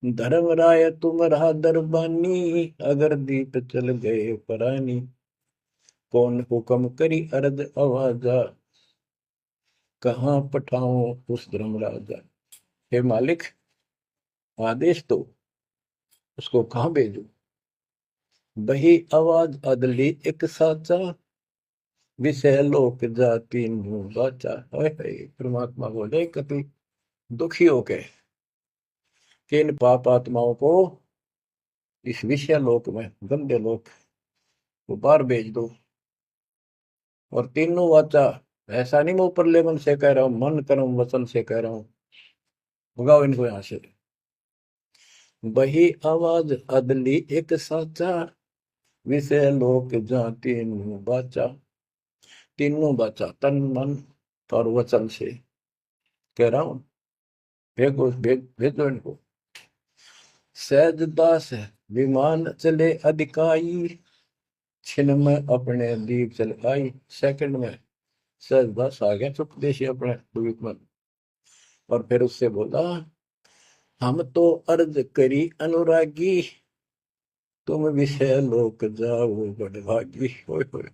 S1: धर्मराय तुम्हारा दरबानी, अगर दीप चल गए परानी, कौन हुक्म करी अर्ज आवाजा, कहाँ पठाऊं उस धर्मराजा। हे मालिक आदेश दो, उसको कहाँ भेजूं। बही आवाज अदली एक साचा, विषय लोक जाति मुंह बाचा। परमात्मा बोले कभी दुखी होके कि इन पाप आत्माओं को इस विषय लोक में, गंदे लोक को बाहर भेज दो। और तीनों वाचा, ऐसा नहीं मैं ऊपर लेवन से कह रहा हूं, मन कर्म वचन से कह रहा हूं, भगाओ इनको यहां से। बही आवाज अदली एक साचा, विषय लोक जाति मुंह बाचा। तीनों बाचा, तन मन और वचन से कह रहा हूं, भेजो इनको। सहजदास विमान चले अधिकाई, छिन में अपने दीप चल आई। सेकंड में सहजदास आ गया चुपदेशी अपने द्वीप में, और फिर उससे बोला हम तो अर्ज करी अनुरागी, तुम विषय लोक जाओ बड़भागी। होय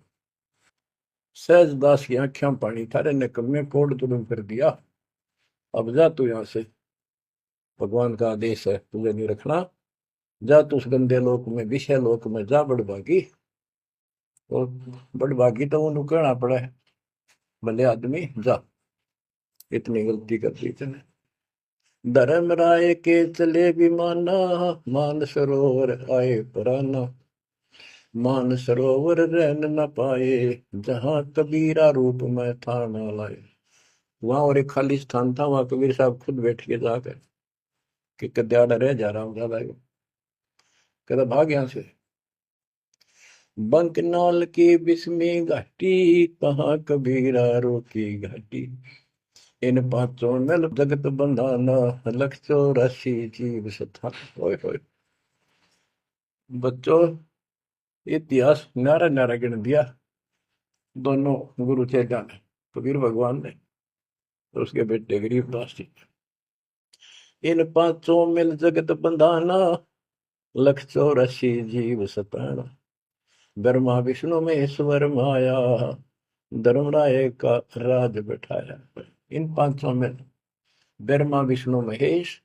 S1: सहजदास की आंखें पानी, थारे निकम्मे कोड तुरंत कर दिया, अब जा तू यहां से, भगवान का आदेश है तुझे नहीं रखना, जा तू उस गंदे लोक में, विषय लोक में जा बड़भागी। और बड़भागी तो वो कहना पड़ा है, भले आदमी जा, इतनी गलती कर दी तूने। धर्म राय के चले विमाना, मान सरोवर आए पराना, मान सरोवर रहन न पाए, जहां कबीरा रूप में था न लाए। वहां और एक खाली स्थान था, वहां कबीर साहब खुद बैठ के जाकर कि कद्याड़ा रह जा रहा हूं ज्यादा, कहता भाग यहां से। बंकनाल की बिस्मी घाटी, कहाँ कबीरा रोकी घाटी, इन पांचों में जगत बंधाना, लख 84 जीव सथा। होय बच्चों, इतिहास न्यारा न्यारा गिन दिया दोनों गुरु चेला ने, कबीर भगवान ने और उसके बेटे गरीबदास जी। इन पांचों मिल जगत बंधाना, लख 84 जीव सताना, ब्रह्मा विष्णु महेश्वर माया, धर्मराय का राज बैठाया। इन पांचों में ब्रह्मा विष्णु महेश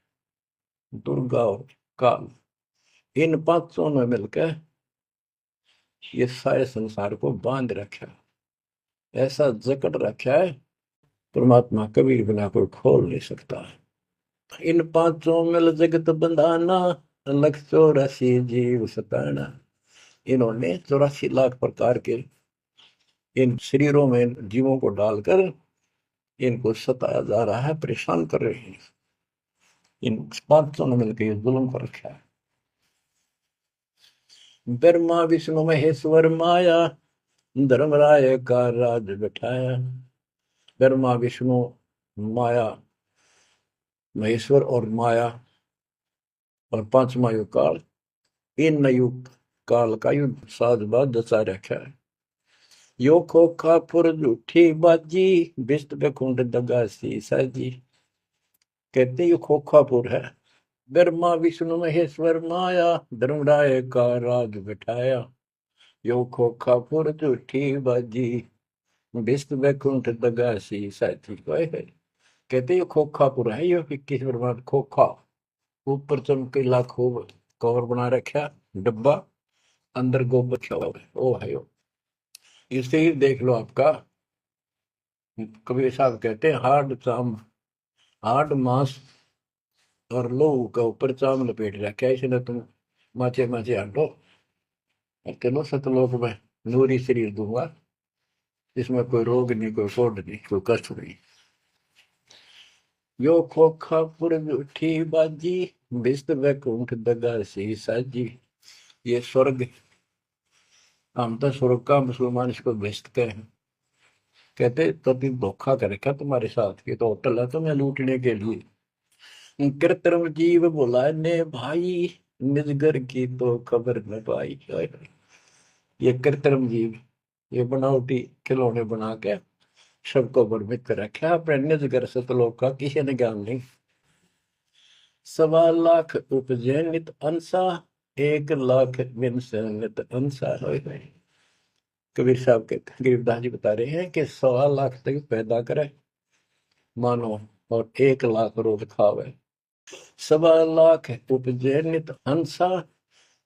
S1: दुर्गा और काल, इन पांचों ने मिलकर ये सारे संसार को बांध रखा, ऐसा जकड़ रखा है परमात्मा कबीर बिना कोई खोल नहीं सकता। इन पांचों मिल जगत बंधाना, लख 84 जीव सताना। इन्होंने 84 लाख प्रकार के इन शरीरों में जीवों को डालकर इनको सताया जा रहा है, परेशान कर रहे हैं। इन पांचों ने मिलकर ये जुल्म कर रखा है। ब्रह्मा विष्णु महेश्वर माया, धर्मराय का राज बैठाया, ब्रह्मा विष्णु माया महेश्वर और माया और पांचवा युग काल, इन युग काल का युद्ध साजबाज दसा रखा है। यो खोखा पुर झूठी बाजी बिस्त बेकुंड दगा सी साजी। कहते यो खोखापुर है, ब्रह्मा विष्णु महेश्वर माया धर्मराय का राज बिठाया। यो खोखापुर झूठी बाजी बिस्त बैकुंठ दगा सी साथी। कहते ये खोखापुर है, यो 21 ब्रह्मांड खोखा, ऊपर चमकीला खूब कवर बना रखा डब्बा, अंदर गोबर रखा हुआ है, ओ है यो। इसे ही देख लो आपका कबीर साहब कहते हैं हार्ड मांस और लोहू का ऊपर चाम लपेट रखा है, इसने तुम माचे माचे हटो और चलो सतलोक में नूरी शरीर दूंगा, इसमें कोई रोग नहीं, कोई कोड नहीं, कोई कष्ट नहीं। यो खोखापुर झूठी बाजी बिस्त बैकुंठ दगा सी साजी। ये स्वर्ग, हम तो स्वर्ग का मुसलमान इसको बेस्ट कहे। कहते कभी धोखा कर रखा तुम्हारे साथ, ये तो होटल है तुम्हें लूटने के लिए। कृत्रिम जीव बोला ने भाई निजगर की तो खबर न पाई। ये कृत्रिम जीव, ये बनावटी खिलौने बना के सबको भ्रमित कर रखा, अपने निजगर सतलोक का किसी ने ज्ञान नहीं। 1.25 लाख उपजे नित अंसा 1 लाख विनसे नित अंसा। कबीर साहब कहते, गरीबदास जी बता रहे हैं कि 1.25 लाख तक पैदा करे मानो और 1 लाख रोज खावे। 1.25 लाख उपजे नित अंसा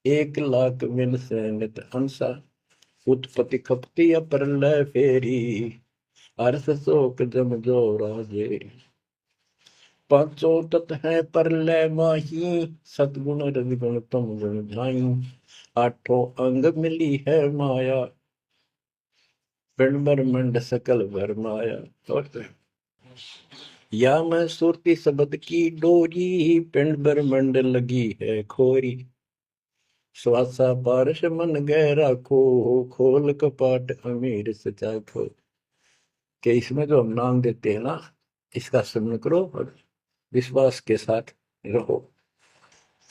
S1: 1 लाख विनसे नित अंसा। उत्पत्ति खपती प्रलय फेरी अर्थ शोक जम जो राजे। पांचों तत्व है प्रलय माही सतगुण रजगुण तुम गुण जाई। आठों अंग मिली है माया पिंड ब्रह्मंड सकल भर माया। या मैं सुरती शब्द की डोरी पिंड ब्रह्मंड लगी है खोरी। श्वासा पारस मन गहरा खो खोल कपाट अमीर सचा खो। कि इसमें जो हम नाम देते हैं ना, इसका स्मरण करो और विश्वास के साथ रहो।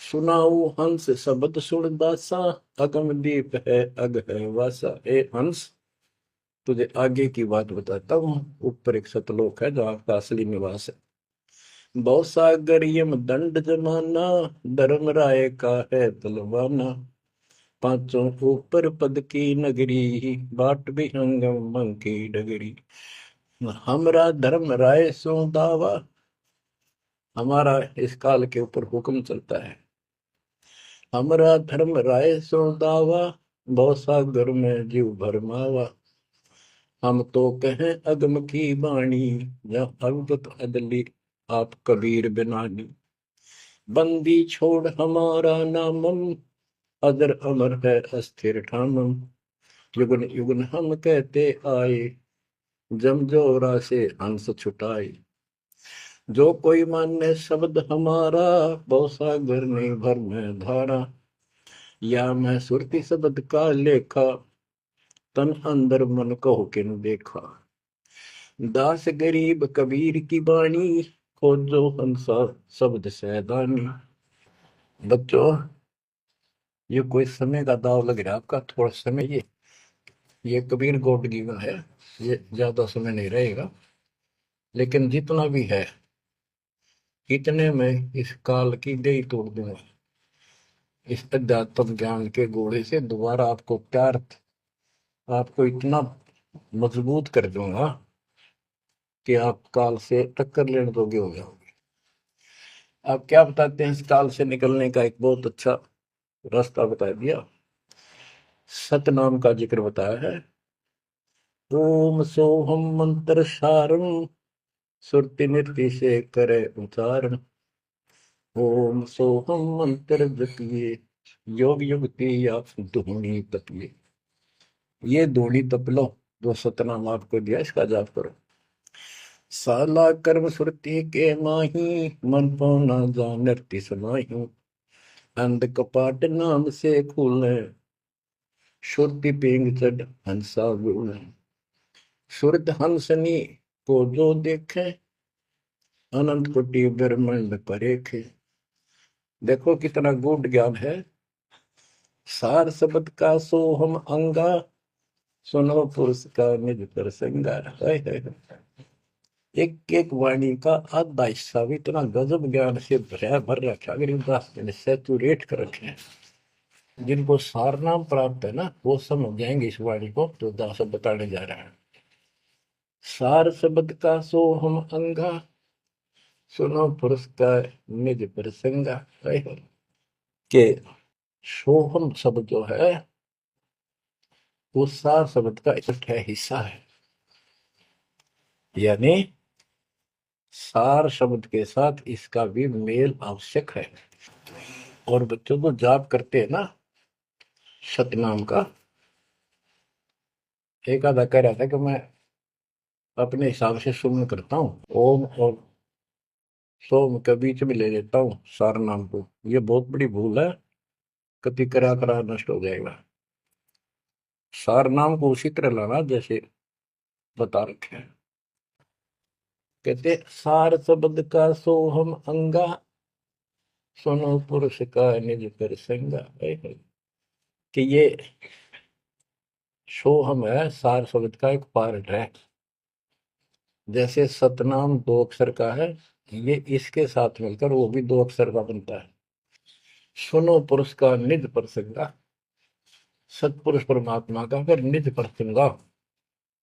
S1: सुनाऊ हंस शब्द सुन दासा अगम दीप है अग है वासा। ए हंस, तुझे आगे की बात बताता हूँ। ऊपर एक सतलोक है जहाँ का असली निवास है। बहुत सागर यम दंड जमाना धर्म राय का है तलवाना। पांचों ऊपर पद की नगरी बाट विहंगम मन की डगरी। हमरा धर्म राय सो दावा, हमारा इस काल के ऊपर हुक्म चलता है। हमरा धर्म राय सो दावा बहुत सागर में जीव भरमावा। हम तो कहें अगम की बाणी या अवगत अदली आप कबीर बिनानी। बंदी छोड़ हमारा नामम अदर अमर है अस्थिर ठामम। युगन युगन हम कहते आए जमजोरा से हंस छुटाए। जो कोई माने शब्द हमारा बहुत सागर नहीं भर में धारा। या मैं सुरती शब्द का लेखा तन अंदर मन को किन देखा। दास गरीब कबीर की बाणी खोजो हंसा शब्द सैदानी। बच्चों, ये कोई समय का दाव लग रहा है आपका, थोड़ा समय ये कबीर गोड की का है, ये ज्यादा समय नहीं रहेगा, लेकिन जितना भी है इतने में इस काल की दही तोड़ दूंगा। इस अध्यात्म ज्ञान के घोड़े से दोबारा आपको प्यार, आपको इतना मजबूत कर दूंगा कि आप काल से टक्कर लेने जोगे हो जाओगे। आप क्या बताते हैं, इस काल से निकलने का एक बहुत अच्छा रास्ता बता दिया। सतनाम का जिक्र बताया है। ओम सोहम मंत्र सारम सुरति नृत्य से करे उच्चारण। ओम सोहम मंत्र जपिए योग युक्ति या धूनी तपिए। ये धूनी तप लो, जो सतनाम आपको दिया इसका जाप करो। साला कर्म सुरति के माही मन पौना जा नृत्य समाही। अंध कपाट नाम से खुले सुरति पेंग चढ़ हंसा गुण। सुरत हंसनी को जो देखे, अनंत कोटि ब्रह्मांड परेखे। देखो कितना गूढ़ ज्ञान है। सार शब्द का सो हम अंगा, सुनो पुरुष का निज प्रसंगा। हाय हाय हाय। एक एक वाणी का आधा हिस्सा भी इतना गजब ज्ञान से भर रखा, गरीबदास जी ने सैचुरेट कर रखे हैं। जिनको सार नाम प्राप्त है ना, वो समझ जाएंगे इस वाणी को जो दास बताने जा रहे हैं। सार शब्द का सो हम अंगा, सुनो पुरुष का निज प्रसंगा। हाय हाय। के सोहम शब्द जो है वो सार शब्द का इकट्ठा हिस्सा है। यानी सार शब्द के साथ इसका भी मेल आवश्यक है। और बच्चों को जाप करते हैं ना सतनाम का, एक आधा कह रहा था कि मैं अपने हिसाब से सुमन करता हूँ, ओम और सोम के बीच में ले लेता हूँ सार नाम को। ये बहुत बड़ी भूल है, कति करा करा नष्ट हो जाएगा। सार नाम को उसी तरह लाना जैसे बता रखे हैं। कहते सार शब्द का सोहम अंगा, सुनो पुरुष का निज प्रसंगा। कि ये सोहम है, सार शब्द का एक पार्ट है। जैसे सतनाम 2 अक्षर का है, ये इसके साथ मिलकर वो भी 2 अक्षर का बनता है। सुनो पुरुष का निज प्रसंगा, सतपुरुष परमात्मा का फिर निज प्रसंगा,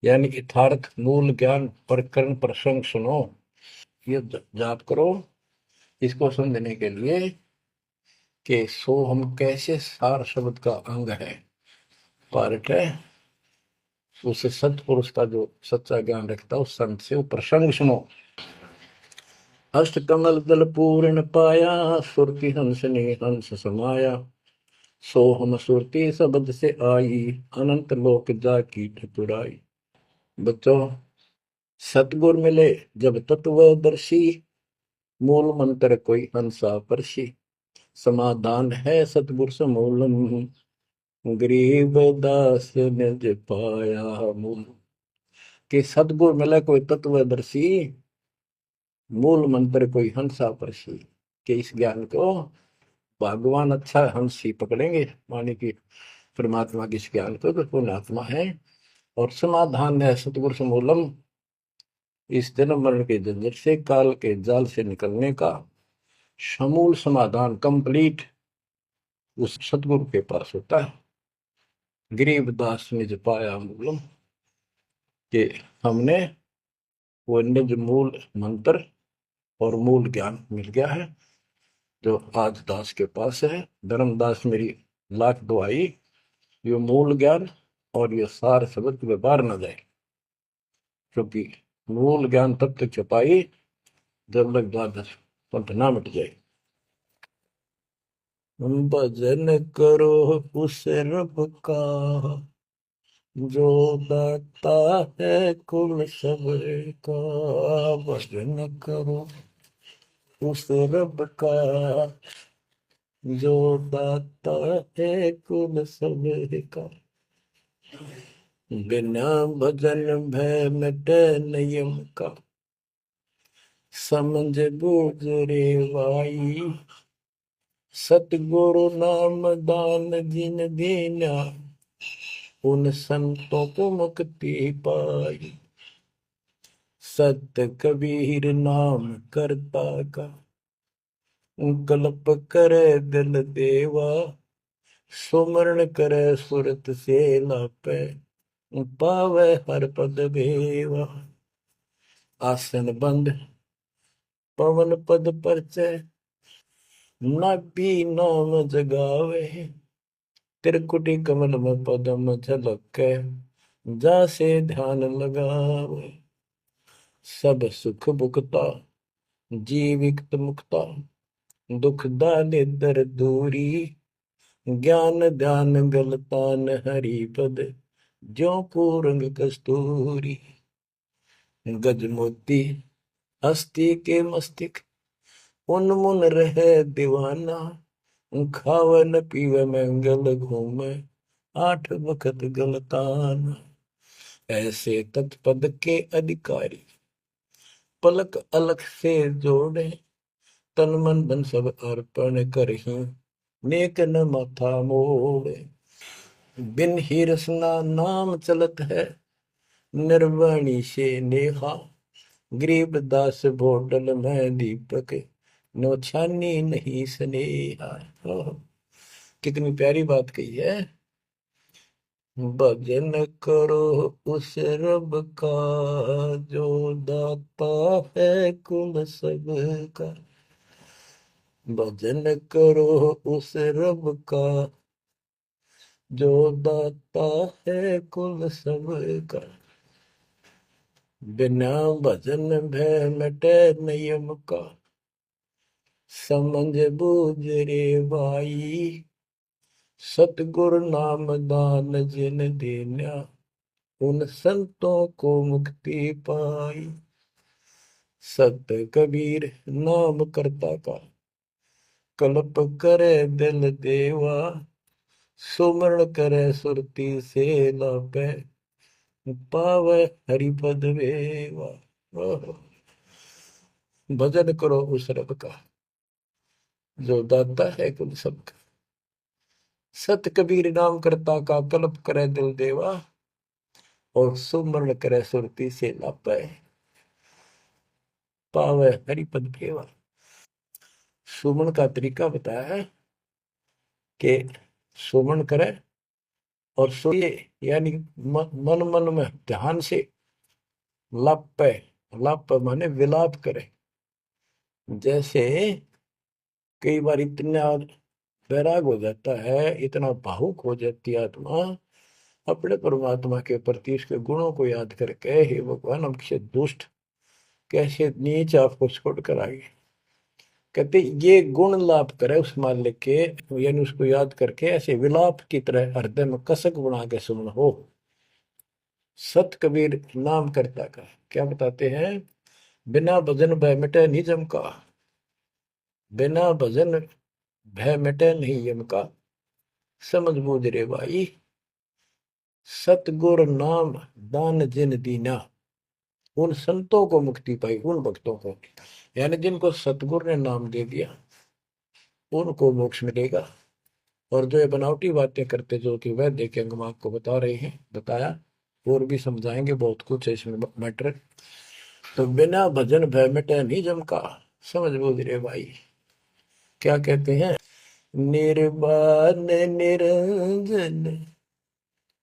S1: यानी यथार्थ मूल ज्ञान प्रकरण प्रसंग सुनो। ये जाप करो इसको समझने के लिए कि सो हम कैसे सार शब्द का अंग है, पार्ट है। उसे सतपुरुष का जो सच्चा ज्ञान रखता है उस संत से वो प्रसंग सुनो। अष्ट कमल दल पूर्ण पाया, सुरति हंस ने हंस समाया। सो हम सुरति शब्द से आई, अनंत लोक जा की ठकुराई। बच्चों, सतगुर मिले जब तत्वदर्शी, मूल मंत्र कोई हंसा परसी। समाधान है सतगुर समूलम, गरीब दास निज पाया मूल। कि सतगुर मिले कोई तत्वदर्शी, मूल मंत्र कोई हंसा परसी। कि इस ज्ञान को भगवान अच्छा हंस ही पकड़ेंगे, माने कि परमात्मा के इस ज्ञान को तो पूर्ण आत्मा है। और समाधान है सतगुर समूलम, इस जन्म मरण के झंझट से, काल के जाल से निकलने का समूल समाधान कंप्लीट उस सतगुरु के पास होता है। गरीबदास निज पाया मूलम, कि हमने वो निज मूल मंत्र और मूल ज्ञान मिल गया है जो आज दास के पास है। धर्मदास मेरी लाख दुआई, ये मूल ज्ञान और ये सार शब्द व्यवहार न जाए, क्योंकि मूल ज्ञान तब तक छपाई जब तक द्वादश पंथ ना मिट जाए। भजन करो उस रब का, जो दाता है कुल सबका। भजन करो उस रब का, जो दाता है कुल सबका। बिना भजन भय मिटे नियम का, समझ बूझ रे भाई। सतगुरु नाम दान जिन दीना, उन संतों को मुक्ति पाई। सत कबीर नाम करता का, कल्प करे दिल देवा। सुमरण करे सुरत से लापे, पावे हर पद भेवा। आसन बंद पवन पद परचय, नाभि नाम जगावे। त्रिकुटी कमल में पदम झलके, जासे ध्यान लगावे। सब सुख भुगता जीवित मुक्ता, दुख दाने दर दूरी। ज्ञान ध्यान गलतान हरि पद, ज्यों पूरंग कस्तूरी। गज मोती हस्ती के मस्तिक, उन्मुन रहे दीवाना। खावे न पीवे मंगल घूमे, 8 बखत गलतान। ऐसे तत्पद के अधिकारी, पलक अलख से जोड़े, तन मन धन सब अर्पण करही, नेक न माथा मोड़े। बिन ही रसना नाम चलत है, निर्वाणी से नेहा। गरीब दास भोडल में दीपक, नो छानी नहीं स्नेहा। ओह, कितनी प्यारी बात कही है। भजन करो उस रब का, जो दाता है कुल सबका। भजन करो उस रब का, जो दाता है कुल सबका। बिना भजन भय मिटे नियम का, समझ बूझ रे भाई। सतगुरु नाम दान जिन देना, उन संतों को मुक्ति पाई। सत कबीर नाम करता का, कल्प करे दिल देवा। सुमरण करे सुरती से लापे, पावे हरिपद वेवा। ओह, भजन करो उस रब का, जो दाता है कुल सबका। सत कबीर नाम करता का, कल्प करे दिल देवा। और सुमरण करे सुरती से लापे, पावे हरिपद वेवा। सुमन का तरीका बताया है कि सुमन करे और सोए, यानी मन मन में ध्यान से लापे। लाप माने विलाप करे। जैसे कई बार इतना वैराग हो जाता है, इतना भावुक हो जाती है आत्मा अपने परमात्मा के प्रति, उसके गुणों को याद करके, हे भगवान हम कैसे दुष्ट, कैसे नीच आपको छोड़ कर आगे। कहते ये गुण लाप करे उस मालिक के, यानी उसको याद करके ऐसे विलाप की तरह हृदय में कसक बना के सुन हो। सत कबीर नाम करता का क्या बताते हैं, बिना भजन भय मिटे निजम का। बिना भजन भय मिटे नहीं यम का, समझ बूझ रे भाई। सतगुर नाम दान जिन दीना, उन संतों को मुक्ति पाई, उन भक्तों को, यानी जिनको सतगुरु ने नाम दे दिया उनको मोक्ष मिलेगा। और जो ये बनावटी बातें करते, जो कि वह देखे हम आपको बता रहे हैं, बताया और भी समझाएंगे बहुत कुछ है इसमें मैटर। तो बिना भजन भय मिटे नहीं जम का, समझ बूझ रे भाई। क्या कहते हैं, निर्वाण निरंजन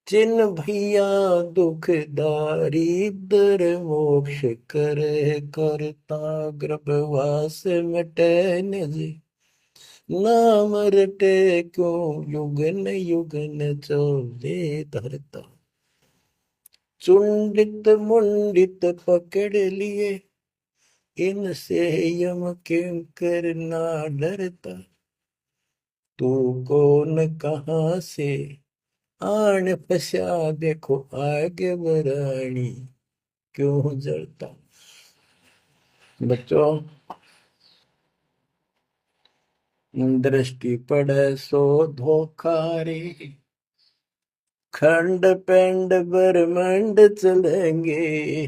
S1: जिन भैया दुख दारिद्र मोक्ष करे करता। गर्भवास मिटे निज नाम रटे, क्यों युगन युगन चोले धरता। चुंडित मुंडित पकड़ लिए, इनसे यम किंकर ना डरता। तू कौन कहाँ से आन फसा, देखो आगे बरानी क्यों जलता। बच्चों, दृष्टि पड़े सो धोखा रे, खंड पेंड ब्रह्मंड चलेंगे।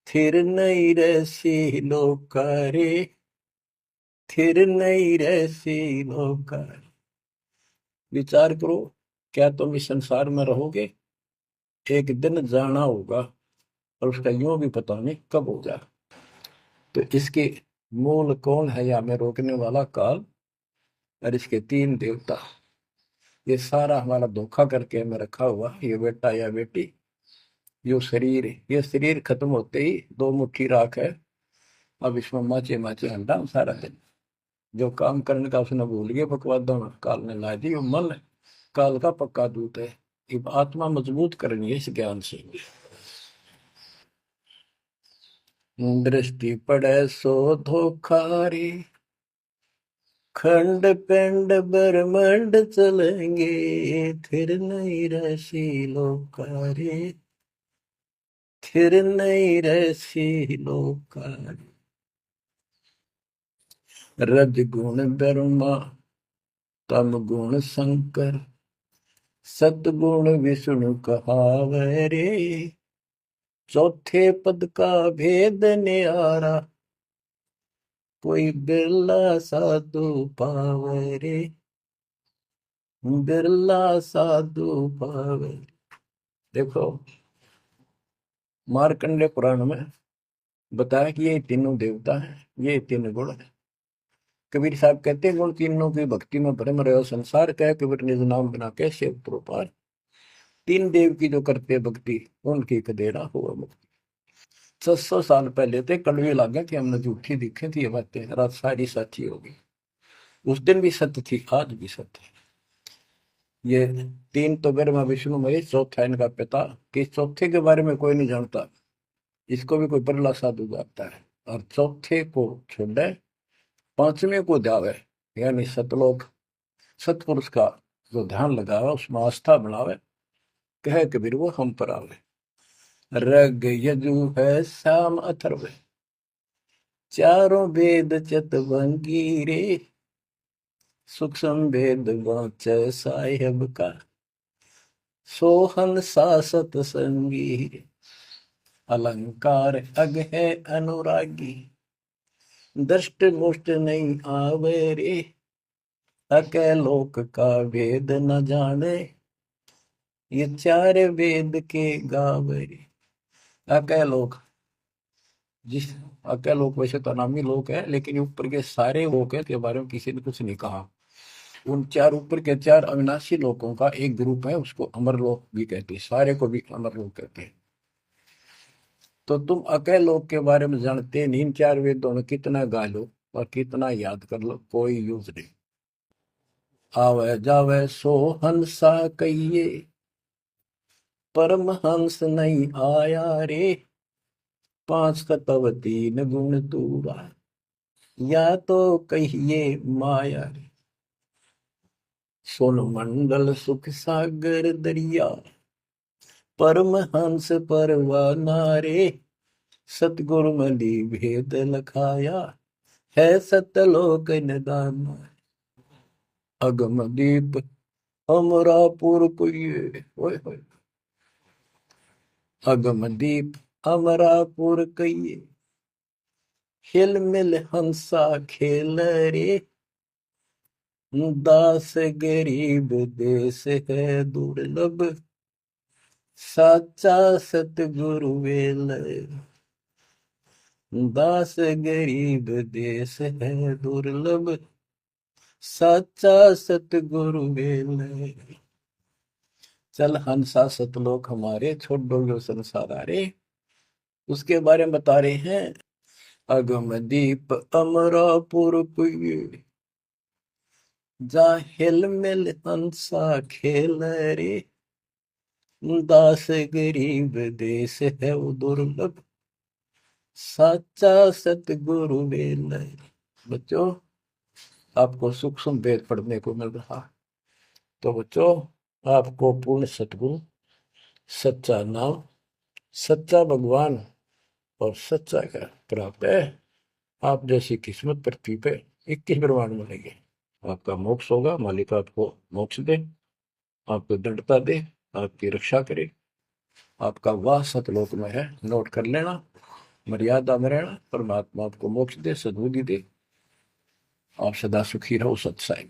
S1: थिर नहीं रसी लोका रे, थिर नहीं रसी लोका। विचार करो, क्या तुम इस संसार में रहोगे? एक दिन जाना होगा, और उसका यूं भी पता नहीं कब हो जाए। तो इसके मूल कौन है, या में रोकने वाला काल और इसके तीन देवता। ये सारा हमारा धोखा करके हमें रखा हुआ, ये बेटा या बेटी, ये शरीर खत्म होते ही दो मुट्ठी राख है। अब इसमें माचे माचे हंडा सारा दिन, जो काम करने का उसने भूल गया, बकवाद काल ने ला दी। मन काल का पक्का दूत है। अब आत्मा मजबूत करनी है इस ज्ञान से। दृष्टि पड़े सो धोखा रे, खंड पेंड ब्रह्मंड चलेंगे। फिर नहीं रसी लोकारे, फिर नहीं रसी लोकारे। रज गुण ब्रह्मा, तम गुण शंकर, सतगुण विष्णु कहावे रे। चौथे पद का भेद न्यारा, कोई बिरला साधु पावे रे, बिरला साधु पावे। देखो मार्कंडे पुराण में बताया कि ये तीनों देवता हैं, ये तीन गुण है। कबीर साहब कहते हैं गुण तीनों की भक्ति में भ्रम रहे संसार कह, कबीर निज नाम बिना कैसे प्रोपार। तीन देव की जो करते भक्ति, उनकी कदेरा हुआ मुक्ति। 600 साल पहले थे कड़वे लागे कि हमने झूठी दिखे थी ये बातें, रात सारी सच्ची होगी। उस दिन भी सत्य थी, आज भी सत्य है। ये तीन तो ब्रह्मा विष्णु महेश, चौथा इनका पिता। कि चौथे के बारे में कोई नहीं जानता, इसको भी कोई बरला साधु जानता है। और चौथे को छोड़े, पांचवें को जावे, यानी सतलोक सतपुरुष का जो ध्यान लगावे, उसमें आस्था बढ़ावे, कहे कबीर वो हम पर आवे। रग यजु है शाम अथर्व, चारों वेद चतवंगी रे, सूक्ष्म वेद वाच साहेब का, सोहन सासत संगी। अलंकार अग है अनुरागी, दृष्ट मुष्ट नहीं आवे रे, अके लोक का वेद न जाने, ये चार वेद के गावे। अके लोक, जिस अके लोक वैसे तो नामी लोक है, लेकिन ऊपर के सारे लोक है के बारे में किसी ने कुछ नहीं कहा। उन चार ऊपर के चार अविनाशी लोकों का एक ग्रुप है, उसको अमर लोक भी कहते हैं, सारे को भी अमर लोक कहते हैं। तो तुम अके लोक के बारे में जानते नहीं, इन चार वेदों में कितना गा लो और कितना याद कर लो, कोई यूज नहीं। आवे जावे सो हंसा कहिए, परमहंस नहीं आया रे, पांच तत्व तीन गुण तूरा, या तो कहिए माया रे। सोन मंडल सुख सागर दरिया, परमहंस परवाना रे, सतगुरु मली भेद लखाया, है सतलोक निदान। अगम दीप अमरापुर कुये, ओए होए, अगम दीप अमरापुर कहिए, हिल मिल हंसा खेल रे, दास गरीब देश है दुर्लभ, साचा सतगुरु वेल। दास गरीब देश है दुर्लभ, साचा सतगुरु वेल। चल हंसा सतलोक हमारे, छोड़ दो संसार आरे। उसके बारे में बता रहे हैं, अगम दीप अमरापुर कुये, जा हिल मिल हंसा खेल रे, दास गरीब देश है वो दुर्लभ, साचा सतगुरु वेल। बच्चों आपको सूक्ष्म वेद पढ़ने को मिल रहा, तो बच्चों आपको पूर्ण सतगुरु, सच्चा नाम, सच्चा भगवान और सच्चा क्या प्राप्त है। आप जैसी किस्मत पृथ्वी पे 21 ब्रह्मांड मिलेंगे, आपका मोक्ष होगा। मालिक आपको मोक्ष दे, आपको दृढ़ता दे, आपकी रक्षा करे। आपका वाह सतलोक में है, नोट कर लेना, मर्यादा में रहना। परमात्मा आपको मोक्ष दे, सद्बुद्धि दे, आप सदा सुखी रहो। सत्साई।